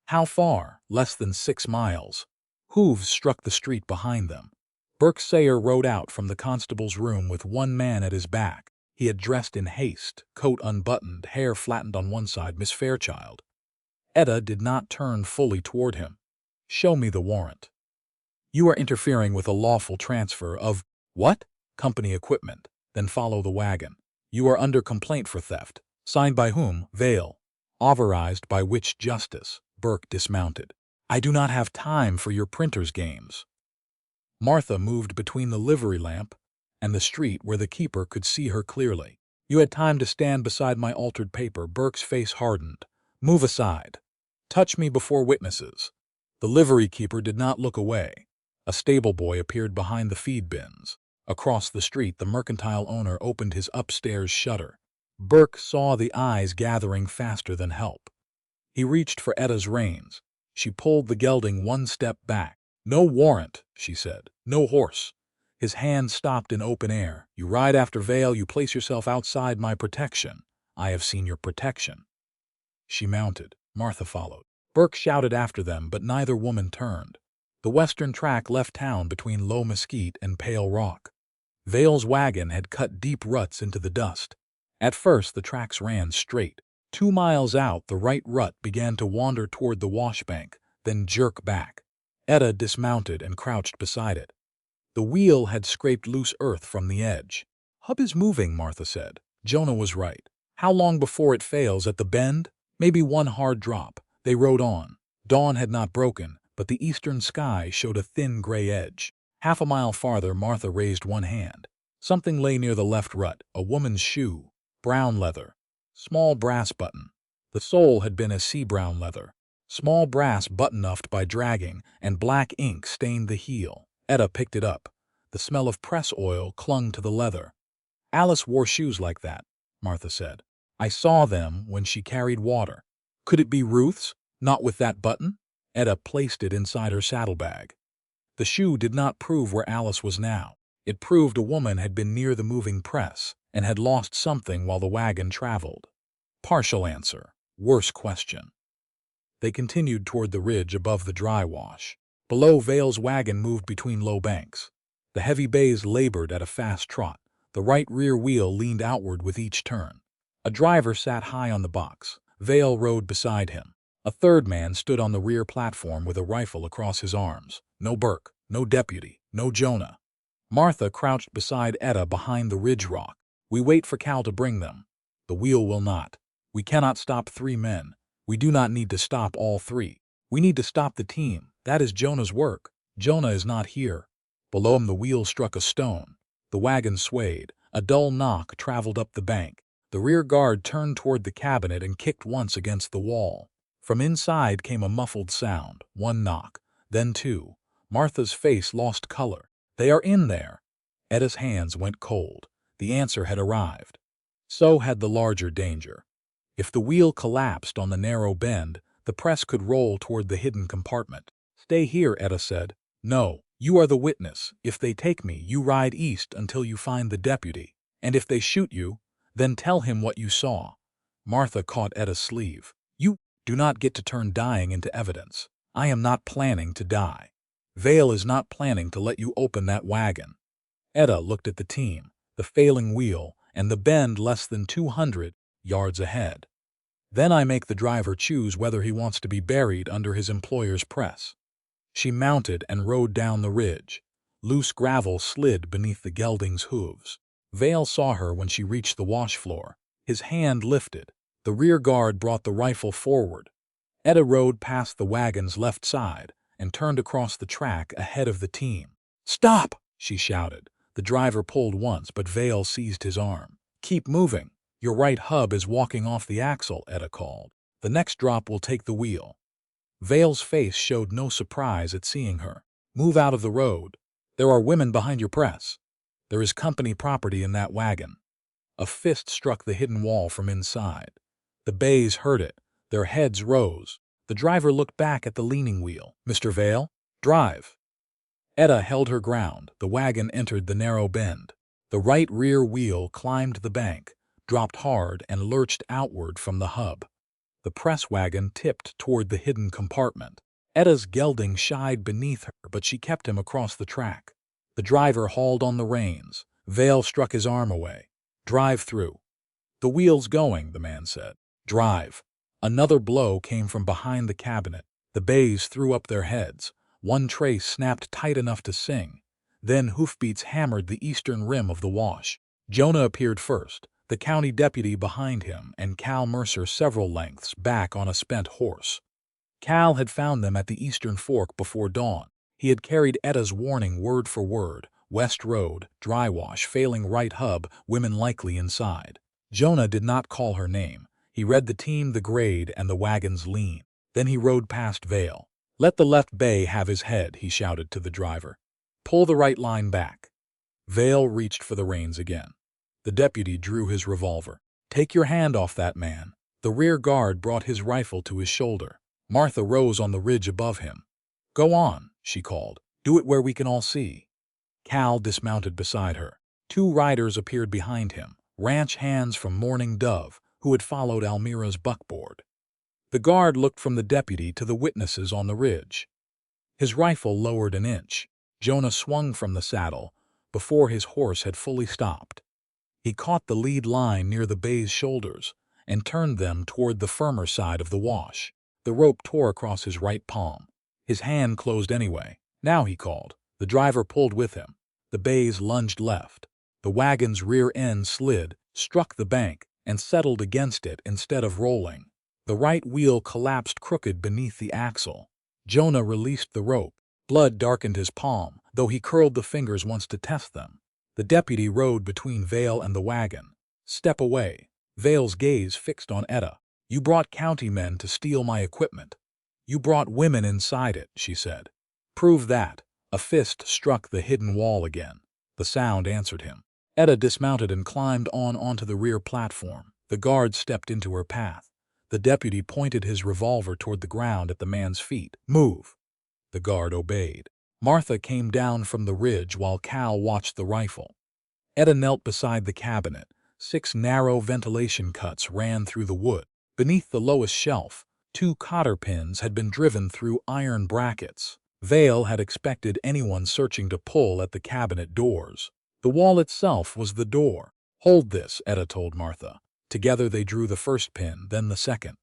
How far? Less than 6 miles. Hooves struck the street behind them. Burke Sayer rode out from the constable's room with 1 man at his back. He had dressed in haste, coat unbuttoned, hair flattened on one side. Miss Fairchild. Etta did not turn fully toward him. Show me the warrant. You are interfering with a lawful transfer of what? Company equipment. Then follow the wagon. You are under complaint for theft. Signed by whom? Vale. Authorized by which justice? Burke dismounted. I do not have time for your printer's games. Martha moved between the livery lamp and the street where the keeper could see her clearly. You had time to stand beside my altered paper. Burke's face hardened. Move aside. Touch me before witnesses. The livery keeper did not look away. A stable boy appeared behind the feed bins. Across the street, the mercantile owner opened his upstairs shutter. Burke saw the eyes gathering faster than help. He reached for Etta's reins. She pulled the gelding 1 step back. No warrant, she said. No horse. His hand stopped in open air. You ride after Vale, you place yourself outside my protection. I have seen your protection. She mounted. Martha followed. Burke shouted after them, but neither woman turned. The western track left town between Low Mesquite and Pale Rock. Vale's wagon had cut deep ruts into the dust. At first, the tracks ran straight. 2 miles out, the right rut began to wander toward the washbank, then jerk back. Etta dismounted and crouched beside it. The wheel had scraped loose earth from the edge. Hub is moving, Martha said. Jonah was right. How long before it fails at the bend? Maybe 1 hard drop. They rode on. Dawn had not broken, but the eastern sky showed a thin gray edge. Half a mile farther, Martha raised 1 hand. Something lay near the left rut, a woman's shoe. Brown leather. Small brass button. The sole had been a sea brown leather. Small brass button-uffed by dragging, and black ink stained the heel. Etta picked it up. The smell of press oil clung to the leather. Alice wore shoes like that, Martha said. I saw them when she carried water. Could it be Ruth's? Not with that button? Etta placed it inside her saddlebag. The shoe did not prove where Alice was now. It proved a woman had been near the moving press and had lost something while the wagon traveled. Partial answer. Worse question. They continued toward the ridge above the dry wash. Below, Vale's wagon moved between low banks. The heavy bays labored at a fast trot. The right rear wheel leaned outward with each turn. A driver sat high on the box. Vale rode beside him. A third man stood on the rear platform with a rifle across his arms. No Burke, no deputy, no Jonah. Martha crouched beside Etta behind the ridge rock. We wait for Cal to bring them. The wheel will not. We cannot stop 3 men. We do not need to stop all 3. We need to stop the team. That is Jonah's work. Jonah is not here. Below him the wheel struck a stone. The wagon swayed. A dull knock traveled up the bank. The rear guard turned toward the cabinet and kicked once against the wall. From inside came a muffled sound. 1 knock, then 2. Martha's face lost color. They are in there. Etta's hands went cold. The answer had arrived. So had the larger danger. If the wheel collapsed on the narrow bend, the press could roll toward the hidden compartment. Stay here, Etta said. No, you are the witness. If they take me, you ride east until you find the deputy. And if they shoot you, then tell him what you saw. Martha caught Etta's sleeve. You do not get to turn dying into evidence. I am not planning to die. Vale is not planning to let you open that wagon. Etta looked at the team, the failing wheel, and the bend less than 200 yards ahead. Then I make the driver choose whether he wants to be buried under his employer's press. She mounted and rode down the ridge. Loose gravel slid beneath the gelding's hooves. Vale saw her when she reached the wash floor. His hand lifted. The rear guard brought the rifle forward. Etta rode past the wagon's left side and turned across the track ahead of the team. Stop! She shouted. The driver pulled once, but Vale seized his arm. Keep moving. Your right hub is walking off the axle, Etta called. The next drop will take the wheel. Vale's face showed no surprise at seeing her. Move out of the road. There are women behind your press. There is company property in that wagon. A fist struck the hidden wall from inside. The bays heard it. Their heads rose. The driver looked back at the leaning wheel. Mr. Vale, drive. Etta held her ground. The wagon entered the narrow bend. The right rear wheel climbed the bank, dropped hard, and lurched outward from the hub. The press wagon tipped toward the hidden compartment. Etta's gelding shied beneath her, but she kept him across the track. The driver hauled on the reins. Vale struck his arm away. Drive through. The wheel's going, the man said. Drive. Another blow came from behind the cabinet. The bays threw up their heads. One trace snapped tight enough to sing. Then hoofbeats hammered the eastern rim of the wash. Jonah appeared first, the county deputy behind him, and Cal Mercer several lengths back on a spent horse. Cal had found them at the eastern fork before dawn. He had carried Etta's warning word for word. West Road, dry wash, failing right hub, women likely inside. Jonah did not call her name. He read the team, the grade, and the wagon's lean. Then he rode past Vale. Let the left bay have his head, he shouted to the driver. Pull the right line back. Vale reached for the reins again. The deputy drew his revolver. Take your hand off that man. The rear guard brought his rifle to his shoulder. Martha rose on the ridge above him. Go on, she called. Do it where we can all see. Cal dismounted beside her. 2 riders appeared behind him, ranch hands from Mourning Dove, who had followed Almira's buckboard. The guard looked from the deputy to the witnesses on the ridge. His rifle lowered an inch. Jonah swung from the saddle before his horse had fully stopped. He caught the lead line near the bay's shoulders and turned them toward the firmer side of the wash. The rope tore across his right palm. His hand closed anyway. Now, he called. The driver pulled with him. The bays lunged left. The wagon's rear end slid, struck the bank, and settled against it instead of rolling. The right wheel collapsed crooked beneath the axle. Jonah released the rope. Blood darkened his palm, though he curled the fingers once to test them. The deputy rode between Vale and the wagon. Step away. Vale's gaze fixed on Etta. You brought county men to steal my equipment. You brought women inside it, she said. Prove that. A fist struck the hidden wall again. The sound answered him. Etta dismounted and climbed onto the rear platform. The guard stepped into her path. The deputy pointed his revolver toward the ground at the man's feet. Move. The guard obeyed. Martha came down from the ridge while Cal watched the rifle. Etta knelt beside the cabinet. 6 narrow ventilation cuts ran through the wood. Beneath the lowest shelf, 2 cotter pins had been driven through iron brackets. Vale had expected anyone searching to pull at the cabinet doors. The wall itself was the door. "Hold this," Etta told Martha. Together they drew the first pin, then the second.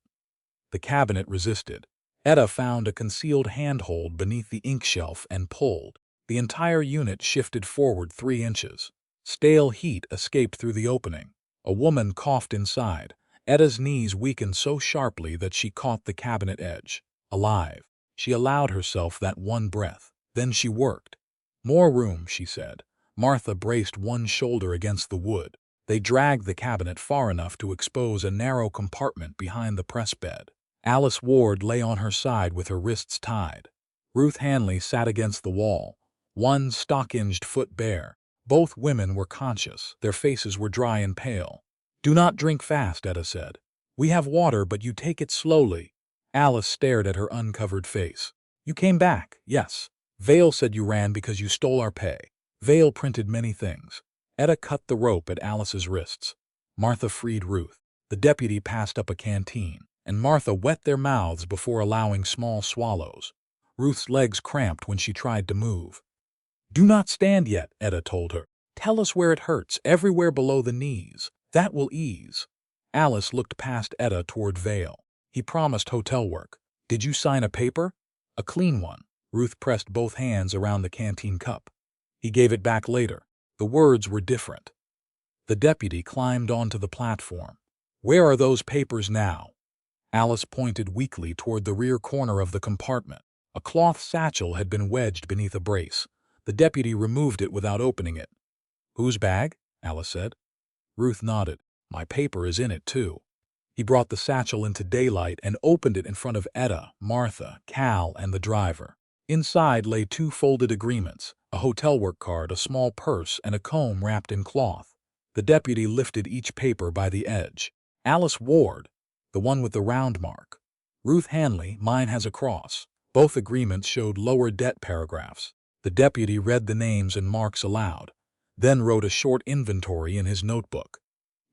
The cabinet resisted. Etta found a concealed handhold beneath the ink shelf and pulled. The entire unit shifted forward 3 inches. Stale heat escaped through the opening. A woman coughed inside. Etta's knees weakened so sharply that she caught the cabinet edge. Alive. She allowed herself that one breath. Then she worked. "More room," she said. Martha braced one shoulder against the wood. They dragged the cabinet far enough to expose a narrow compartment behind the press bed. Alice Ward lay on her side with her wrists tied. Ruth Hanley sat against the wall, one stockinged foot bare. Both women were conscious. Their faces were dry and pale. "Do not drink fast," Etta said. "We have water, but you take it slowly." Alice stared at her uncovered face. "You came back." "Yes. Vale said you ran because you stole our pay." Vale printed many things. Etta cut the rope at Alice's wrists. Martha freed Ruth. The deputy passed up a canteen, and Martha wet their mouths before allowing small swallows. Ruth's legs cramped when she tried to move. "Do not stand yet," Etta told her. "Tell us where it hurts, everywhere below the knees. That will ease." Alice looked past Etta toward Vale. "He promised hotel work. Did you sign a paper?" "A clean one." Ruth pressed both hands around the canteen cup. "He gave it back later." The words were different. The deputy climbed onto the platform. "Where are those papers now?" Alice pointed weakly toward the rear corner of the compartment. A cloth satchel had been wedged beneath a brace. The deputy removed it without opening it. "Whose bag?" Alice said. Ruth nodded. "My paper is in it, too." He brought the satchel into daylight and opened it in front of Etta, Martha, Cal, and the driver. Inside lay 2 folded agreements, a hotel work card, a small purse, and a comb wrapped in cloth. The deputy lifted each paper by the edge. "Alice Ward, the one with the round mark. Ruth Hanley, mine has a cross." Both agreements showed lower debt paragraphs. The deputy read the names and marks aloud, then wrote a short inventory in his notebook.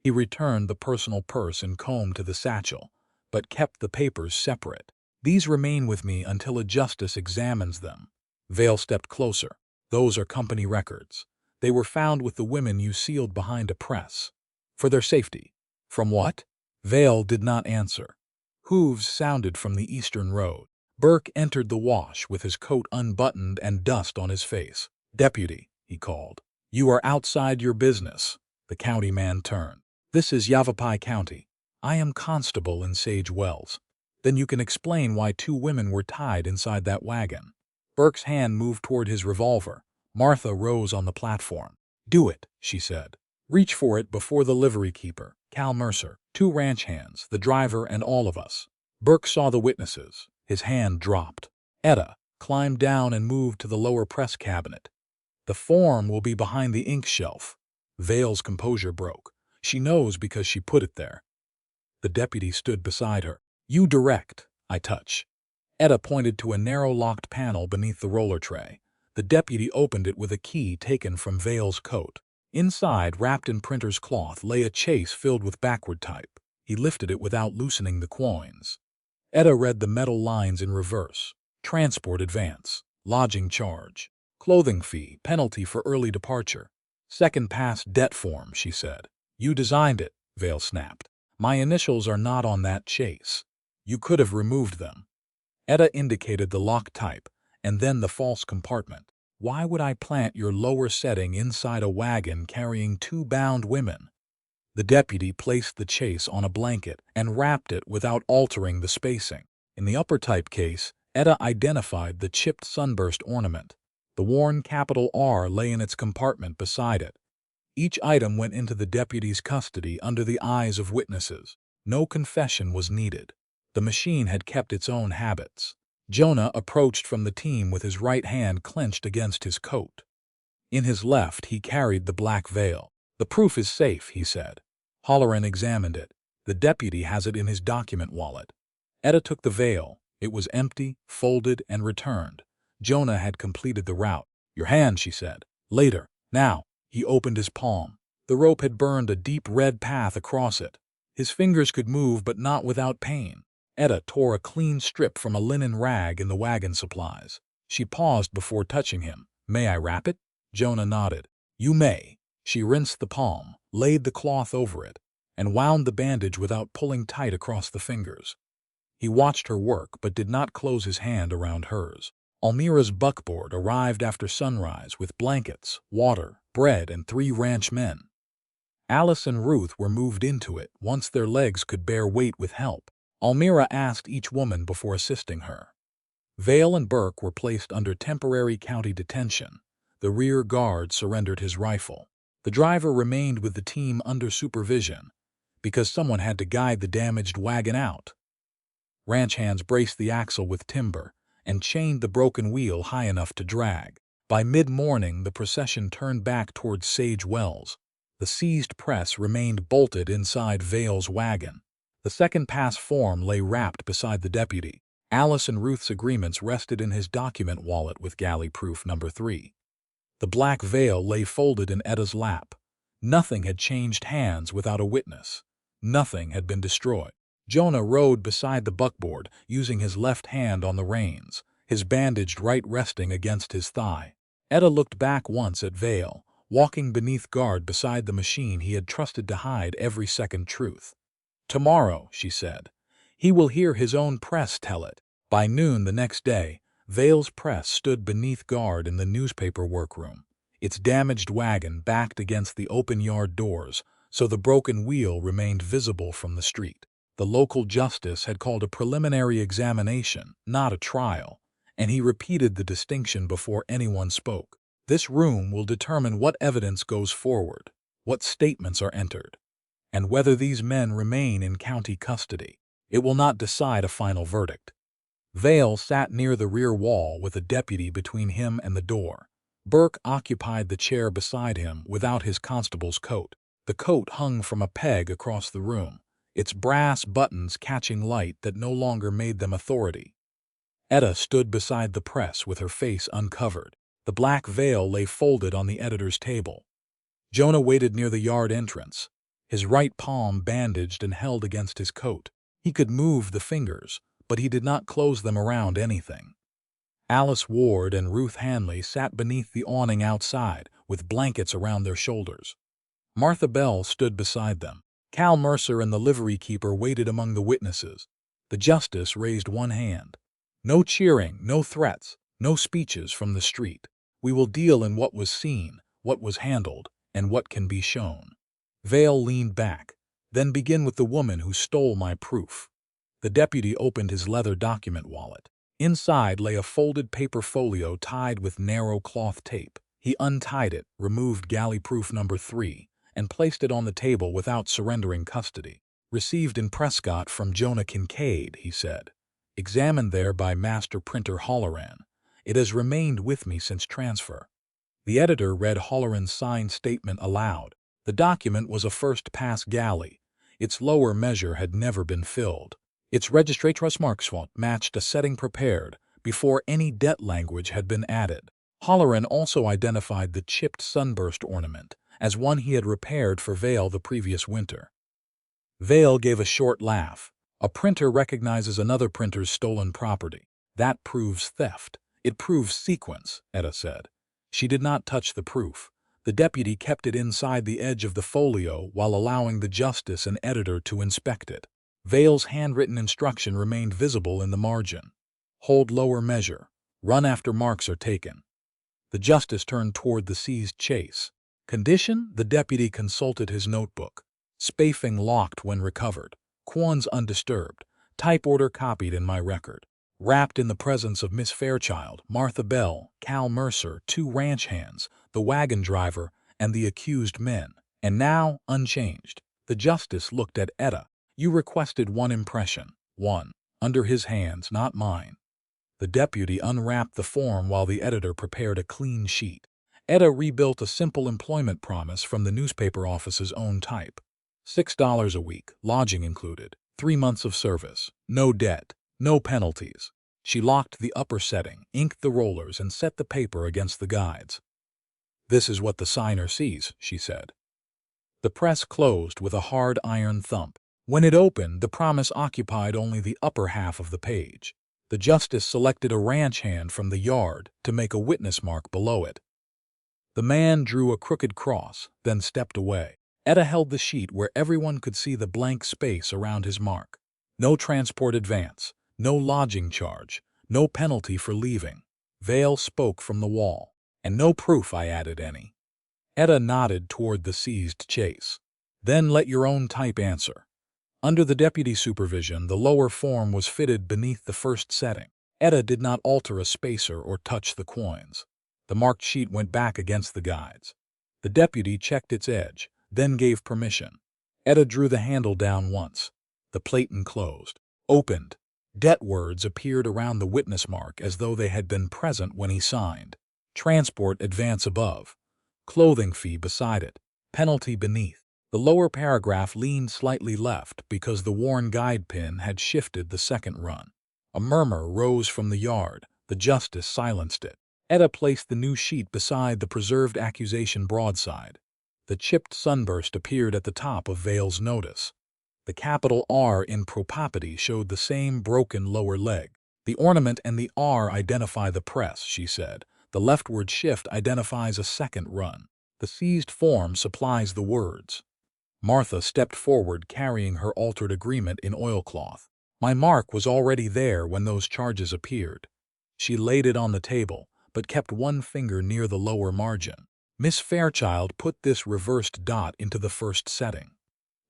He returned the personal purse and comb to the satchel, but kept the papers separate. "These remain with me until a justice examines them." Vale stepped closer. "Those are company records. They were found with the women you sealed behind a press. For their safety." "From what?" Vale did not answer. Hooves sounded from the eastern road. Burke entered the wash with his coat unbuttoned and dust on his face. "Deputy," he called, "you are outside your business." The county man turned. "This is Yavapai County. I am constable in Sage Wells." "Then you can explain why 2 women were tied inside that wagon." Burke's hand moved toward his revolver. Martha rose on the platform. "Do it," she said. "Reach for it before the livery keeper, Cal Mercer, 2 ranch hands, the driver, and all of us." Burke saw the witnesses. His hand dropped. Etta climbed down and moved to the lower press cabinet. "The form will be behind the ink shelf." Vale's composure broke. "She knows because she put it there." The deputy stood beside her. "You direct, I touch." Etta pointed to a narrow locked panel beneath the roller tray. The deputy opened it with a key taken from Vale's coat. Inside, wrapped in printer's cloth, lay a chase filled with backward type. He lifted it without loosening the coins. Etta read the metal lines in reverse. "Transport advance. Lodging charge. Clothing fee, penalty for early departure. Second pass debt form," she said. "You designed it," Vale snapped. "My initials are not on that chase. You could have removed them." Etta indicated the locked type, and then the false compartment. "Why would I plant your lower setting inside a wagon carrying 2 bound women?" The deputy placed the chase on a blanket and wrapped it without altering the spacing. In the upper type case, Etta identified the chipped sunburst ornament. The worn capital R lay in its compartment beside it. Each item went into the deputy's custody under the eyes of witnesses. No confession was needed. The machine had kept its own habits. Jonah approached from the team with his right hand clenched against his coat. In his left, he carried the black veil. "The proof is safe," he said. Holloran examined it. "The deputy has it in his document wallet." Etta took the veil. It was empty, folded, and returned. Jonah had completed the route. "Your hand," she said. "Later. Now." He opened his palm. The rope had burned a deep red path across it. His fingers could move, but not without pain. Etta tore a clean strip from a linen rag in the wagon supplies. She paused before touching him. "May I wrap it?" Jonah nodded. "You may." She rinsed the palm, laid the cloth over it, and wound the bandage without pulling tight across the fingers. He watched her work but did not close his hand around hers. Almira's buckboard arrived after sunrise with blankets, water, bread, and 3 ranch men. Alice and Ruth were moved into it once their legs could bear weight with help. Almira asked each woman before assisting her. Vale and Burke were placed under temporary county detention. The rear guard surrendered his rifle. The driver remained with the team under supervision, because someone had to guide the damaged wagon out. Ranch hands braced the axle with timber and chained the broken wheel high enough to drag. By mid-morning, the procession turned back towards Sage Wells. The seized press remained bolted inside Vale's wagon. The second pass form lay wrapped beside the deputy. Alice and Ruth's agreements rested in his document wallet with galley proof number 3. The black veil lay folded in Etta's lap. Nothing had changed hands without a witness. Nothing had been destroyed. Jonah rode beside the buckboard, using his left hand on the reins, his bandaged right resting against his thigh. Etta looked back once at Vale, walking beneath guard beside the machine he had trusted to hide every second truth. "Tomorrow," she said, "he will hear his own press tell it." By noon the next day, Vale's press stood beneath guard in the newspaper workroom, its damaged wagon backed against the open yard doors so the broken wheel remained visible from the street. The local justice had called a preliminary examination, not a trial, and he repeated the distinction before anyone spoke. "This room will determine what evidence goes forward, what statements are entered, and whether these men remain in county custody. It will not decide a final verdict." Vale sat near the rear wall with a deputy between him and the door. Burke occupied the chair beside him without his constable's coat. The coat hung from a peg across the room, its brass buttons catching light that no longer made them authority. Etta stood beside the press with her face uncovered. The black veil lay folded on the editor's table. Jonah waited near the yard entrance, his right palm bandaged and held against his coat. He could move the fingers, but he did not close them around anything. Alice Ward and Ruth Hanley sat beneath the awning outside, with blankets around their shoulders. Martha Bell stood beside them. Cal Mercer and the livery keeper waited among the witnesses. The justice raised one hand. "No cheering, no threats, no speeches from the street. We will deal in what was seen, what was handled, and what can be shown." Vale leaned back. "Then begin with the woman who stole my proof." The deputy opened his leather document wallet. Inside lay a folded paper folio tied with narrow cloth tape. He untied it, removed galley proof number 3, and placed it on the table without surrendering custody. "Received in Prescott from Jonah Kincaid," he said. "Examined there by master printer Holloran. It has remained with me since transfer." The editor read Holloran's signed statement aloud. The document was a first-pass galley. Its lower measure had never been filled. Its registration marks matched a setting prepared before any debt language had been added. Holloran also identified the chipped sunburst ornament as one he had repaired for Vale the previous winter. Vale gave a short laugh. "A printer recognizes another printer's stolen property. That proves theft. It proves sequence," Etta said. She did not touch the proof. The deputy kept it inside the edge of the folio while allowing the justice and editor to inspect it. Vale's handwritten instruction remained visible in the margin. "Hold lower measure. Run after marks are taken." The justice turned toward the seized chase. "Condition?" The deputy consulted his notebook. "Spafing locked when recovered. Quons undisturbed. Type order copied in my record. Wrapped in the presence of Miss Fairchild, Martha Bell, Cal Mercer, 2 ranch hands, the wagon driver, and the accused men. And now, unchanged." The justice looked at Etta. "You requested one impression. One. Under his hands, not mine." The deputy unwrapped the form while the editor prepared a clean sheet. Etta rebuilt a simple employment promise from the newspaper office's own type. $6 a week, lodging included, 3 months of service, no debt, no penalties. She locked the upper setting, inked the rollers, and set the paper against the guides. "This is what the signer sees," she said. The press closed with a hard iron thump. When it opened, the promise occupied only the upper half of the page. The justice selected a ranch hand from the yard to make a witness mark below it. The man drew a crooked cross, then stepped away. Etta held the sheet where everyone could see the blank space around his mark. No transport advance, no lodging charge, no penalty for leaving. Vale spoke from the wall. And no proof, I added any. Etta nodded toward the seized chase. Then let your own type answer. Under the deputy supervision, the lower form was fitted beneath the first setting. Etta did not alter a spacer or touch the coins. The marked sheet went back against the guides. The deputy checked its edge, then gave permission. Etta drew the handle down once. The plate enclosed. Opened. Debt words appeared around the witness mark as though they had been present when he signed. Transport advance above. Clothing fee beside it. Penalty beneath. The lower paragraph leaned slightly left because the worn guide pin had shifted the second run. A murmur rose from the yard. The justice silenced it. Etta placed the new sheet beside the preserved accusation broadside. The chipped sunburst appeared at the top of Vale's notice. The capital R in Propopity showed the same broken lower leg. The ornament and the R identify the press, she said. The leftward shift identifies a second run. The seized form supplies the words. Martha stepped forward carrying her altered agreement in oilcloth. My mark was already there when those charges appeared. She laid it on the table, but kept one finger near the lower margin. Miss Fairchild put this reversed dot into the first setting.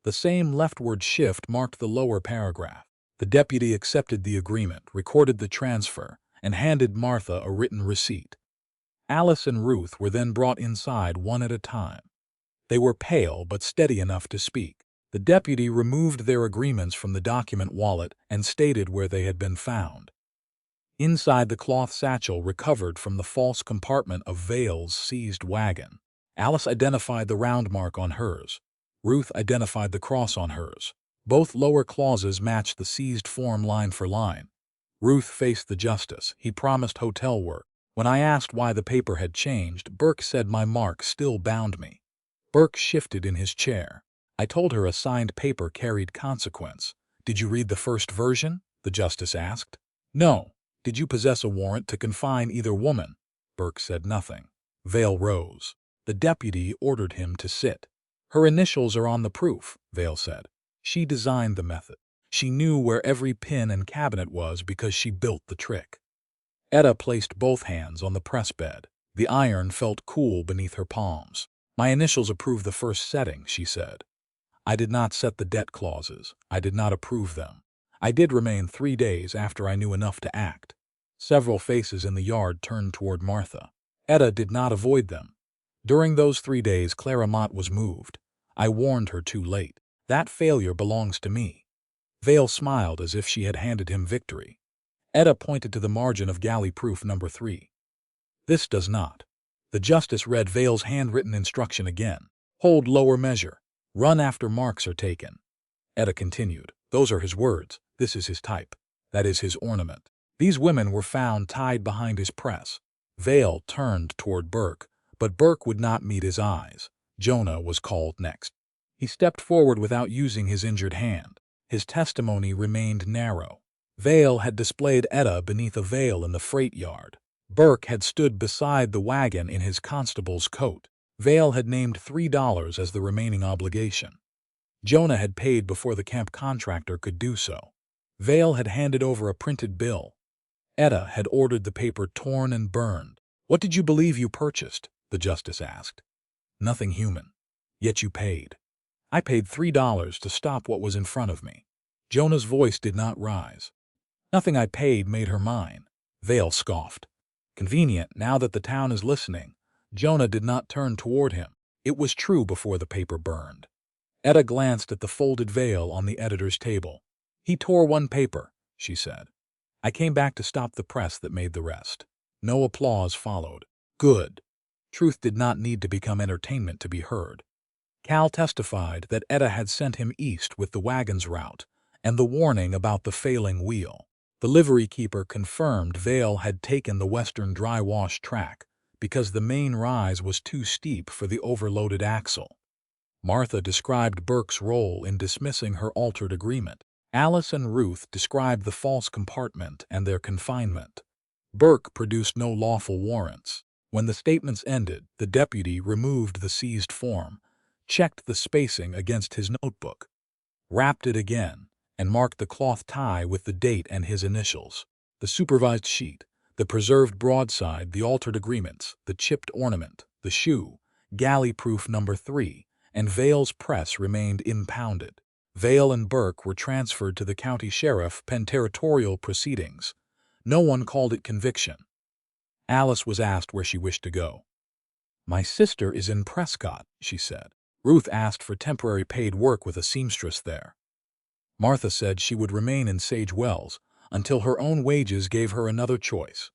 The same leftward shift marked the lower paragraph. The deputy accepted the agreement, recorded the transfer, and handed Martha a written receipt. Alice and Ruth were then brought inside one at a time. They were pale but steady enough to speak. The deputy removed their agreements from the document wallet and stated where they had been found. Inside the cloth satchel recovered from the false compartment of Vale's seized wagon. Alice identified the round mark on hers. Ruth identified the cross on hers. Both lower clauses matched the seized form line for line. Ruth faced the justice. He promised hotel work. When I asked why the paper had changed, Burke said my mark still bound me. Burke shifted in his chair. I told her a signed paper carried consequence. Did you read the first version? The justice asked. No. Did you possess a warrant to confine either woman? Burke said nothing. Vale rose. The deputy ordered him to sit. Her initials are on the proof, Vale said. She designed the method. She knew where every pin and cabinet was because she built the trick. Etta placed both hands on the press bed. The iron felt cool beneath her palms. My initials approve the first setting, she said. I did not set the debt clauses. I did not approve them. I did remain 3 days after I knew enough to act. Several faces in the yard turned toward Martha. Etta did not avoid them. During those 3 days, Clara Mott was moved. I warned her too late. That failure belongs to me. Vale smiled as if she had handed him victory. Etta pointed to the margin of galley proof number 3. This does not. The justice read Vale's handwritten instruction again. Hold lower measure. Run after marks are taken. Etta continued. Those are his words. This is his type. That is his ornament. These women were found tied behind his press. Vale turned toward Burke, but Burke would not meet his eyes. Jonah was called next. He stepped forward without using his injured hand. His testimony remained narrow. Vale had displayed Etta beneath a veil in the freight yard. Burke had stood beside the wagon in his constable's coat. Vale had named $3 as the remaining obligation. Jonah had paid before the camp contractor could do so. Vale had handed over a printed bill. Etta had ordered the paper torn and burned. What did you believe you purchased? The justice asked. Nothing human. Yet you paid. I paid $3 to stop what was in front of me. Jonah's voice did not rise. Nothing I paid made her mine. Vale scoffed. Convenient, now that the town is listening. Jonah did not turn toward him. It was true before the paper burned. Etta glanced at the folded veil on the editor's table. He tore one paper, she said. I came back to stop the press that made the rest. No applause followed. Good. Truth did not need to become entertainment to be heard. Cal testified that Etta had sent him east with the wagon's route and the warning about the failing wheel. The livery keeper confirmed Vale had taken the western dry wash track because the main rise was too steep for the overloaded axle. Martha described Burke's role in dismissing her altered agreement. Alice and Ruth described the false compartment and their confinement. Burke produced no lawful warrants. When the statements ended, the deputy removed the seized form, checked the spacing against his notebook, wrapped it again, and marked the cloth tie with the date and his initials. The supervised sheet, the preserved broadside, the altered agreements, the chipped ornament, the shoe, galley-proof number 3, and Vale's press remained impounded. Vale and Burke were transferred to the county sheriff pen territorial proceedings. No one called it conviction. Alice was asked where she wished to go. "My sister is in Prescott," she said. Ruth asked for temporary paid work with a seamstress there. Martha said she would remain in Sage Wells until her own wages gave her another choice.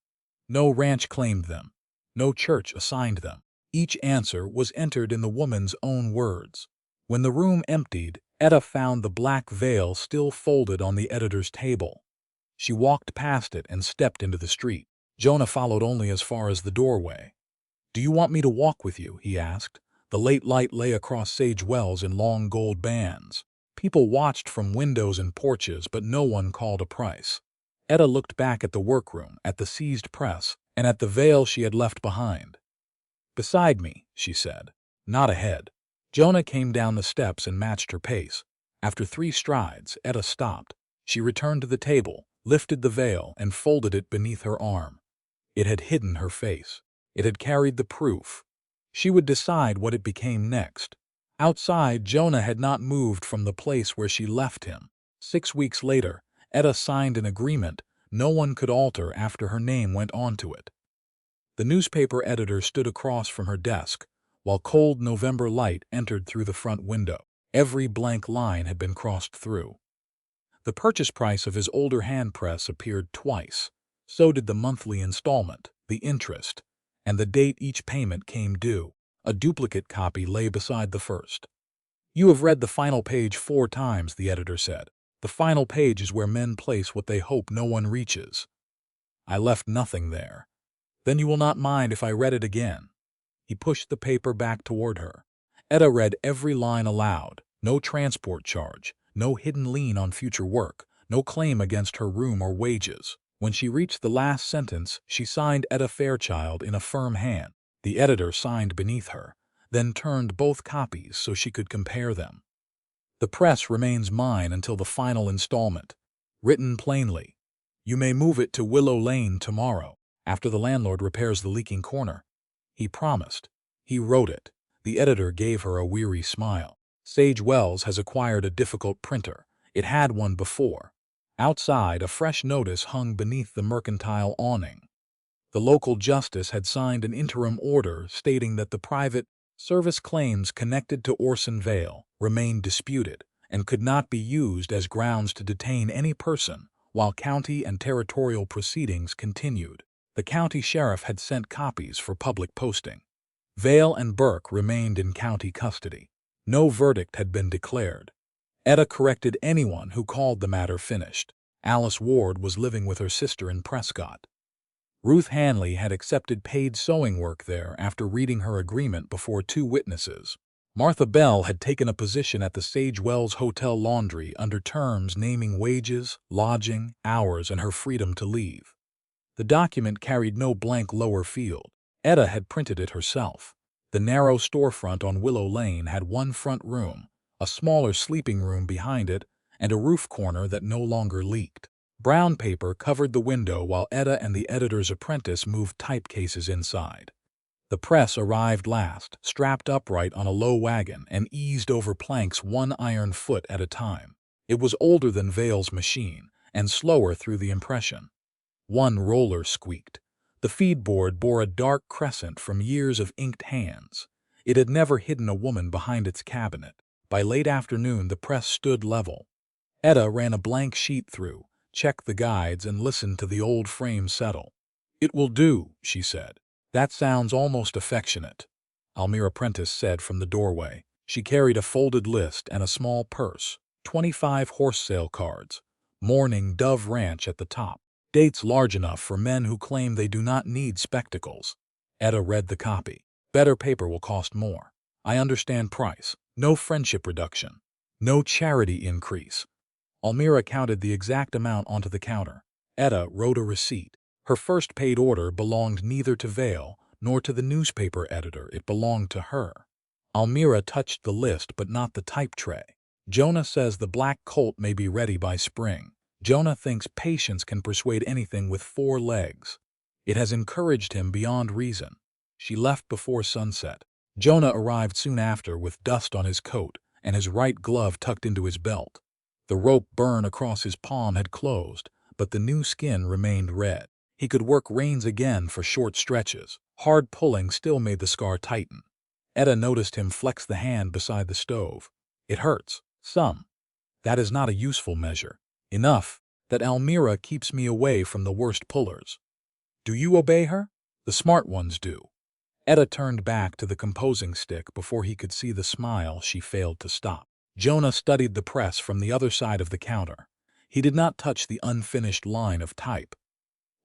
No ranch claimed them. No church assigned them. Each answer was entered in the woman's own words. When the room emptied, Etta found the black veil still folded on the editor's table. She walked past it and stepped into the street. Jonah followed only as far as the doorway. "Do you want me to walk with you?" he asked. The late light lay across Sage Wells in long gold bands. People watched from windows and porches, but no one called a price. Etta looked back at the workroom, at the seized press, and at the veil she had left behind. "Beside me," she said, "not ahead." Jonah came down the steps and matched her pace. After 3 strides, Etta stopped. She returned to the table, lifted the veil, and folded it beneath her arm. It had hidden her face. It had carried the proof. She would decide what it became next. Outside, Jonah had not moved from the place where she left him. 6 weeks later, Etta signed an agreement no one could alter after her name went onto it. The newspaper editor stood across from her desk, while cold November light entered through the front window. Every blank line had been crossed through. The purchase price of his older hand press appeared twice. So did the monthly installment, the interest, and the date each payment came due. A duplicate copy lay beside the first. "You have read the final page 4 times, the editor said. "The final page is where men place what they hope no one reaches. I left nothing there. Then you will not mind if I read it again." He pushed the paper back toward her. Etta read every line aloud. No transport charge, no hidden lien on future work, no claim against her room or wages. When she reached the last sentence, she signed Etta Fairchild in a firm hand. The editor signed beneath her, then turned both copies so she could compare them. "The press remains mine until the final installment. Written plainly. You may move it to Willow Lane tomorrow, after the landlord repairs the leaking corner." He promised. He wrote it. The editor gave her a weary smile. "Sage Wells has acquired a difficult printer. It had one before." Outside, a fresh notice hung beneath the mercantile awning. The local justice had signed an interim order stating that the private service claims connected to Orson Vale remained disputed and could not be used as grounds to detain any person while county and territorial proceedings continued. The county sheriff had sent copies for public posting. Vale and Burke remained in county custody. No verdict had been declared. Etta corrected anyone who called the matter finished. Alice Ward was living with her sister in Prescott. Ruth Hanley had accepted paid sewing work there after reading her agreement before 2 witnesses. Martha Bell had taken a position at the Sage Wells Hotel laundry under terms naming wages, lodging, hours, and her freedom to leave. The document carried no blank lower field. Etta had printed it herself. The narrow storefront on Willow Lane had 1 front room, a smaller sleeping room behind it, and a roof corner that no longer leaked. Brown paper covered the window while Etta and the editor's apprentice moved typecases inside. The press arrived last, strapped upright on a low wagon and eased over planks 1 iron foot at a time. It was older than Vale's machine and slower through the impression. 1 roller squeaked. The feedboard bore a dark crescent from years of inked hands. It had never hidden a woman behind its cabinet. By late afternoon, the press stood level. Etta ran a blank sheet through, checked the guides, and listened to the old frame settle. "It will do," she said. "That sounds almost affectionate," Almira Prentice said from the doorway. She carried a folded list and a small purse, 25 horse sale cards, Mourning Dove Ranch at the top. Dates large enough for men who claim they do not need spectacles. Etta read the copy. "Better paper will cost more. I understand price. No friendship reduction. No charity increase. Almira counted the exact amount onto the counter. Etta wrote a receipt. Her first paid order belonged neither to Vale nor to the newspaper editor. It belonged to her. Almira touched the list but not the type tray. Jonah says the black colt may be ready by spring. Jonah thinks patience can persuade anything with 4 legs. It has encouraged him beyond reason. She left before sunset. Jonah arrived soon after with dust on his coat and his right glove tucked into his belt. The rope burn across his palm had closed, but the new skin remained red. He could work reins again for short stretches. Hard pulling still made the scar tighten. Etta noticed him flex the hand beside the stove. It hurts. Some. That is not a useful measure. Enough that Almira keeps me away from the worst pullers. Do you obey her? The smart ones do. Etta turned back to the composing stick before he could see the smile she failed to stop. Jonah studied the press from the other side of the counter. He did not touch the unfinished line of type.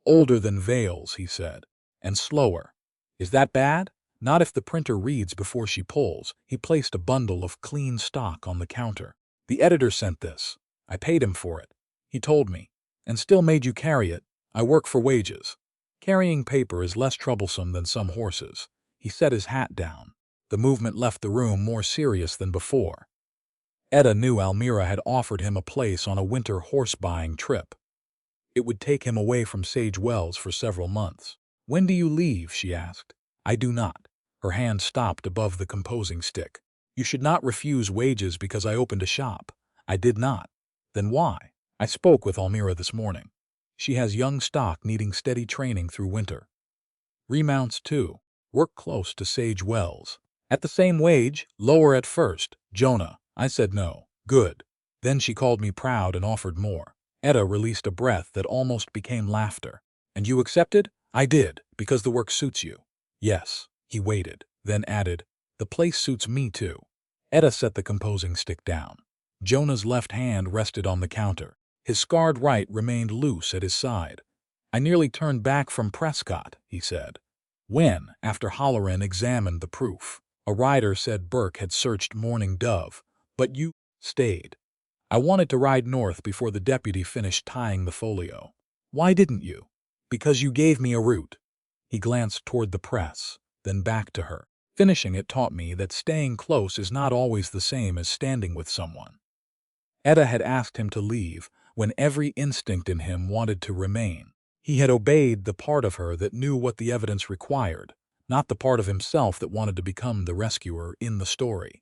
Older than Vale's, he said, and slower. Is that bad? Not if the printer reads before she pulls. He placed a bundle of clean stock on the counter. The editor sent this. I paid him for it. He told me. And still made you carry it. I work for wages. Carrying paper is less troublesome than some horses. He set his hat down. The movement left the room more serious than before. Etta knew Almira had offered him a place on a winter horse-buying trip. It would take him away from Sage Wells for several months. When do you leave? She asked. I do not. Her hand stopped above the composing stick. You should not refuse wages because I opened a shop. I did not. Then why? I spoke with Almira this morning. She has young stock needing steady training through winter. Remounts too. Work close to Sage Wells. At the same wage, lower at first. Jonah. I said no. Good. Then she called me proud and offered more. Etta released a breath that almost became laughter. And you accepted? I did, because the work suits you. Yes. He waited, then added, the place suits me too. Etta set the composing stick down. Jonah's left hand rested on the counter. His scarred right remained loose at his side. I nearly turned back from Prescott, he said. When, after Halloran examined the proof, a writer said Burke had searched Mourning Dove, but you stayed. I wanted to ride north before the deputy finished tying the folio. Why didn't you? Because you gave me a route. He glanced toward the press, then back to her. Finishing it taught me that staying close is not always the same as standing with someone. Etta had asked him to leave when every instinct in him wanted to remain. He had obeyed the part of her that knew what the evidence required, not the part of himself that wanted to become the rescuer in the story.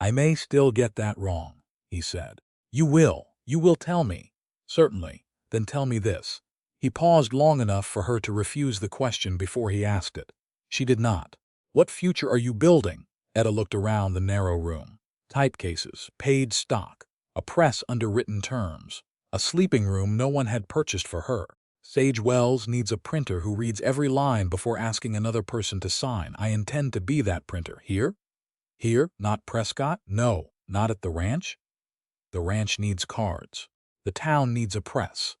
I may still get that wrong, he said. You will tell me. Certainly. Then tell me this. He paused long enough for her to refuse the question before he asked it. She did not. What future are you building? Etta looked around the narrow room. Typecases, paid stock, a press under written terms, a sleeping room no one had purchased for her. Sage Wells needs a printer who reads every line before asking another person to sign. I intend to be that printer. Here? Here, not Prescott? No, not at the ranch. The ranch needs cards. The town needs a press.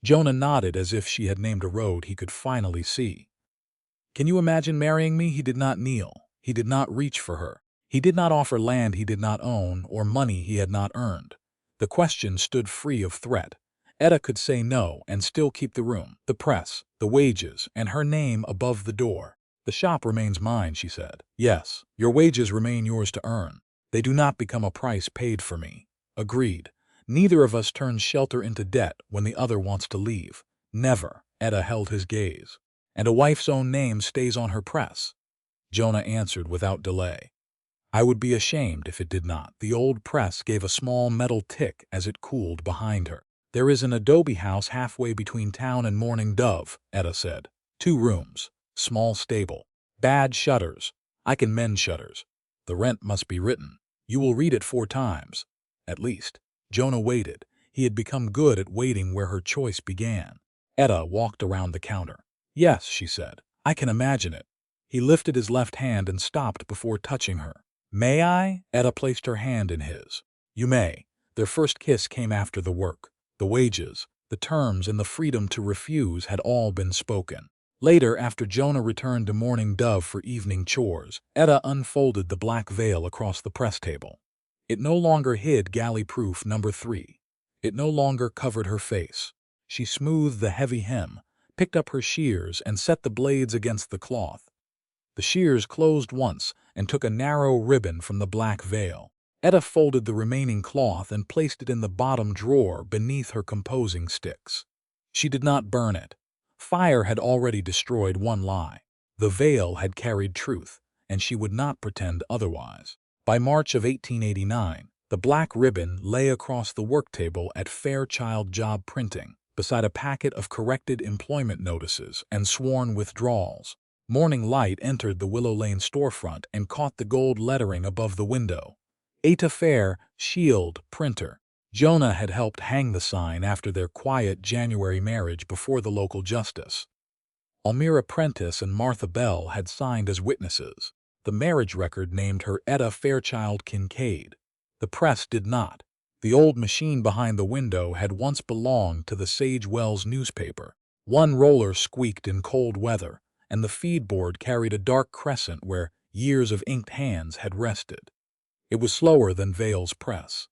Jonah nodded as if she had named a road he could finally see. Can you imagine marrying me? He did not kneel. He did not reach for her. He did not offer land he did not own or money he had not earned. The question stood free of threat. Etta could say no and still keep the room, the press, the wages, and her name above the door. The shop remains mine, she said. Yes, your wages remain yours to earn. They do not become a price paid for me. Agreed. Neither of us turns shelter into debt when the other wants to leave. Never. Etta held his gaze. And a wife's own name stays on her press. Jonah answered without delay. I would be ashamed if it did not. The old press gave a small metal tick as it cooled behind her. There is an adobe house halfway between town and Mourning Dove, Etta said. 2 rooms. Small stable. Bad shutters. I can mend shutters. The rent must be written. You will read it 4 times. At least. Jonah waited. He had become good at waiting where her choice began. Etta walked around the counter. Yes, she said. I can imagine it. He lifted his left hand and stopped before touching her. May I? Etta placed her hand in his. You may. Their first kiss came after the work. The wages, the terms, and the freedom to refuse had all been spoken. Later, after Jonah returned to Mourning Dove for evening chores, Etta unfolded the black veil across the press table. It no longer hid galley proof number 3. It no longer covered her face. She smoothed the heavy hem, picked up her shears, and set the blades against the cloth. The shears closed once and took a narrow ribbon from the black veil. Etta folded the remaining cloth and placed it in the bottom drawer beneath her composing sticks. She did not burn it. Fire had already destroyed one lie. The veil had carried truth, and she would not pretend otherwise. By March of 1889, the black ribbon lay across the work table at Fairchild Job Printing, beside a packet of corrected employment notices and sworn withdrawals. Morning light entered the Willow Lane storefront and caught the gold lettering above the window. Etta Fairchild, printer. Jonah had helped hang the sign after their quiet January marriage before the local justice. Almira Prentice and Martha Bell had signed as witnesses. The marriage record named her Etta Fairchild Kincaid. The press did not. The old machine behind the window had once belonged to the Sage Wells newspaper. One roller squeaked in cold weather, and the feedboard carried a dark crescent where years of inked hands had rested. It was slower than Vale's press.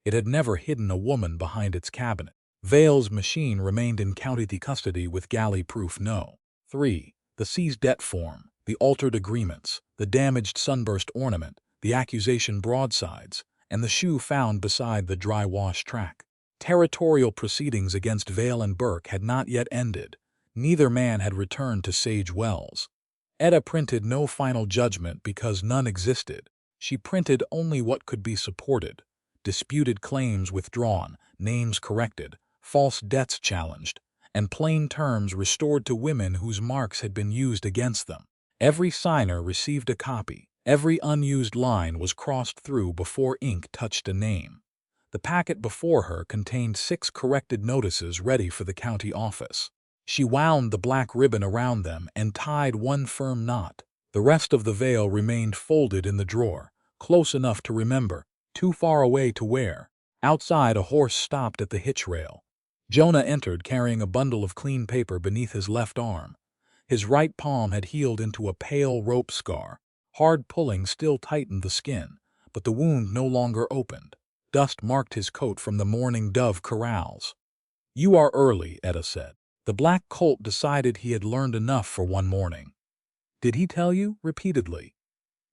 It had never hidden a woman behind its cabinet. Vale's machine remained in county custody with galley proof No. 3. The seized debt form, the altered agreements, the damaged sunburst ornament, the accusation broadsides, and the shoe found beside the dry wash track. Territorial proceedings against Vale and Burke had not yet ended. Neither man had returned to Sage Wells. Etta printed no final judgment because none existed. She printed only what could be supported. Disputed claims withdrawn, names corrected, false debts challenged, and plain terms restored to women whose marks had been used against them. Every signer received a copy. Every unused line was crossed through before ink touched a name. The packet before her contained 6 corrected notices ready for the county office. She wound the black ribbon around them and tied one firm knot. The rest of the veil remained folded in the drawer, close enough to remember, too far away to wear. Outside, a horse stopped at the hitch rail. Jonah entered carrying a bundle of clean paper beneath his left arm. His right palm had healed into a pale rope scar. Hard pulling still tightened the skin, but the wound no longer opened. Dust marked his coat from the Mourning Dove corrals. "You are early," Etta said. The black colt decided he had learned enough for one morning. "Did he tell you?" repeatedly.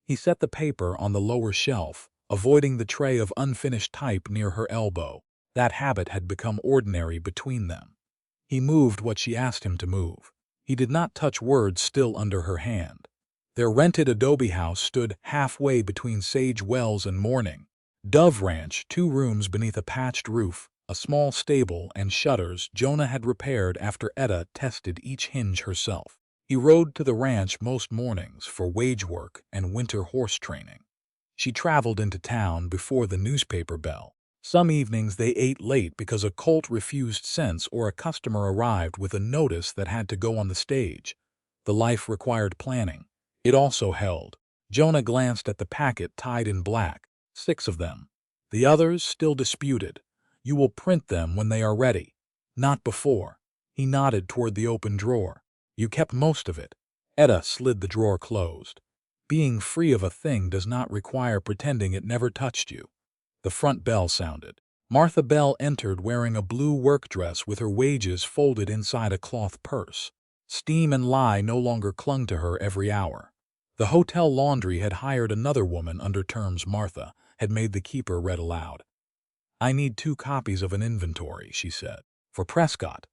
He set the paper on the lower shelf, avoiding the tray of unfinished type near her elbow. That habit had become ordinary between them. He moved what she asked him to move. He did not touch words still under her hand. Their rented adobe house stood halfway between Sage Wells and Mourning Dove Ranch, 2 rooms beneath a patched roof, a small stable, and shutters Jonah had repaired after Etta tested each hinge herself. He rode to the ranch most mornings for wage work and winter horse training. She traveled into town before the newspaper bell. Some evenings they ate late because a colt refused cents or a customer arrived with a notice that had to go on the stage. The life required planning. It also held. Jonah glanced at the packet tied in black, 6 of them. The others still disputed. "You will print them when they are ready." "Not before." He nodded toward the open drawer. "You kept most of it." Etta slid the drawer closed. Being free of a thing does not require pretending it never touched you. The front bell sounded. Martha Bell entered wearing a blue work dress with her wages folded inside a cloth purse. Steam and lye no longer clung to her every hour. The hotel laundry had hired another woman under terms Martha had made the keeper read aloud. "I need 2 copies of an inventory," she said. "For Prescott."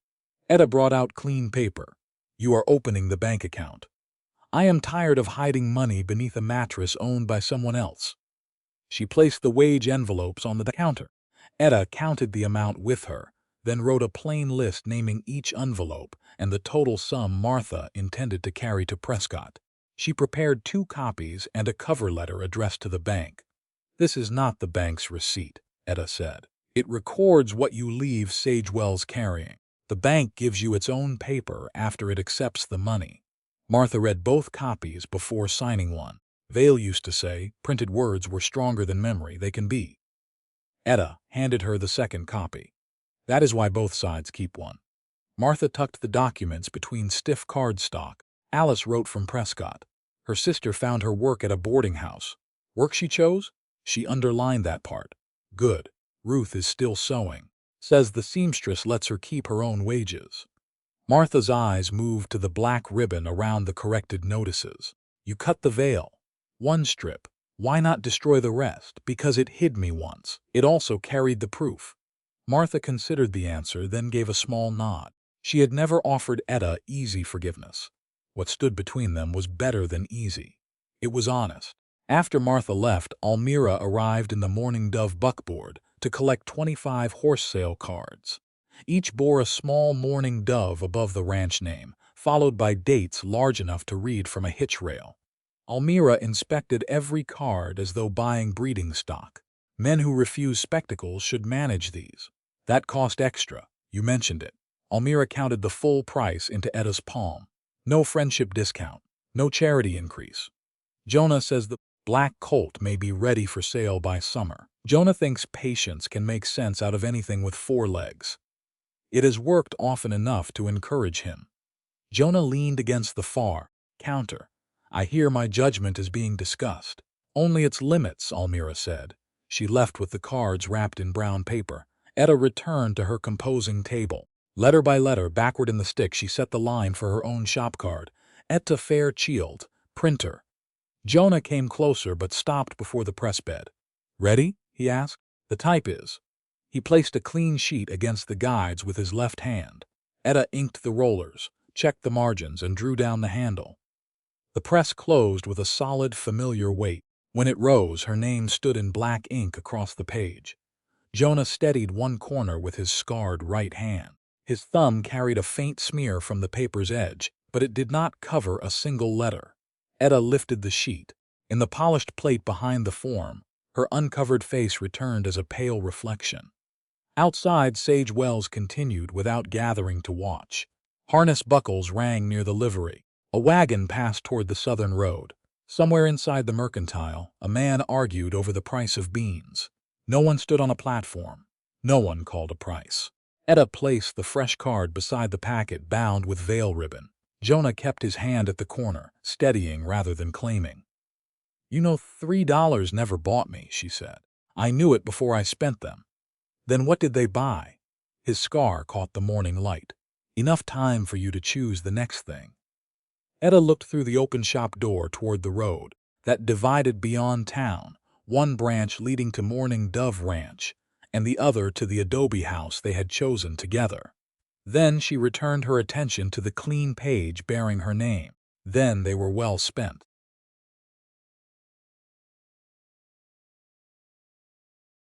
Etta brought out clean paper. "You are opening the bank account. I am tired of hiding money beneath a mattress owned by someone else." She placed the wage envelopes on the counter. Etta counted the amount with her, then wrote a plain list naming each envelope and the total sum Martha intended to carry to Prescott. She prepared 2 copies and a cover letter addressed to the bank. "This is not the bank's receipt," Etta said. "It records what you leave Sage Wells carrying. The bank gives you its own paper after it accepts the money." Martha read both copies before signing one. Vale used to say, printed words were stronger than memory they can be. Etta handed her the second copy. "That is why both sides keep one." Martha tucked the documents between stiff cardstock. Alice wrote from Prescott. Her sister found her work at a boarding house. Work she chose? She underlined that part. Good. Ruth is still sewing. Says the seamstress lets her keep her own wages. Martha's eyes moved to the black ribbon around the corrected notices. You cut the veil. One strip. Why not destroy the rest? Because it hid me once. It also carried the proof. Martha considered the answer, then gave a small nod. She had never offered Etta easy forgiveness. What stood between them was better than easy. It was honest. After Martha left, Almira arrived in the Mourning Dove buckboard to collect 25 horse sale cards. Each bore a small mourning dove above the ranch name, followed by dates large enough to read from a hitch rail. Almira inspected every card as though buying breeding stock. Men who refuse spectacles should manage these. That cost extra. You mentioned it. Almira counted the full price into Etta's palm. No friendship discount. No charity increase. Jonah says the black colt may be ready for sale by summer. Jonah thinks patience can make sense out of anything with 4 legs. It has worked often enough to encourage him. Jonah leaned against the far counter. I hear my judgment is being discussed. Only its limits, Almira said. She left with the cards wrapped in brown paper. Etta returned to her composing table. Letter by letter, backward in the stick, she set the line for her own shop card. Etta Fairchild, printer. Jonah came closer but stopped before the press bed. Ready? He asked. The type is. He placed a clean sheet against the guides with his left hand. Etta inked the rollers, checked the margins, and drew down the handle. The press closed with a solid, familiar weight. When it rose, her name stood in black ink across the page. Jonah steadied one corner with his scarred right hand. His thumb carried a faint smear from the paper's edge, but it did not cover a single letter. Etta lifted the sheet. In the polished plate behind the form, her uncovered face returned as a pale reflection. Outside, Sage Wells continued without gathering to watch. Harness buckles rang near the livery. A wagon passed toward the southern road. Somewhere inside the mercantile, a man argued over the price of beans. No one stood on a platform. No one called a price. Etta placed the fresh card beside the packet bound with veil ribbon. Jonah kept his hand at the corner, steadying rather than claiming. You know, $3 never bought me, she said. I knew it before I spent them. Then what did they buy? His scar caught the morning light. Enough time for you to choose the next thing. Etta looked through the open shop door toward the road that divided beyond town, one branch leading to Mourning Dove Ranch, and the other to the adobe house they had chosen together. Then she returned her attention to the clean page bearing her name. Then they were well spent.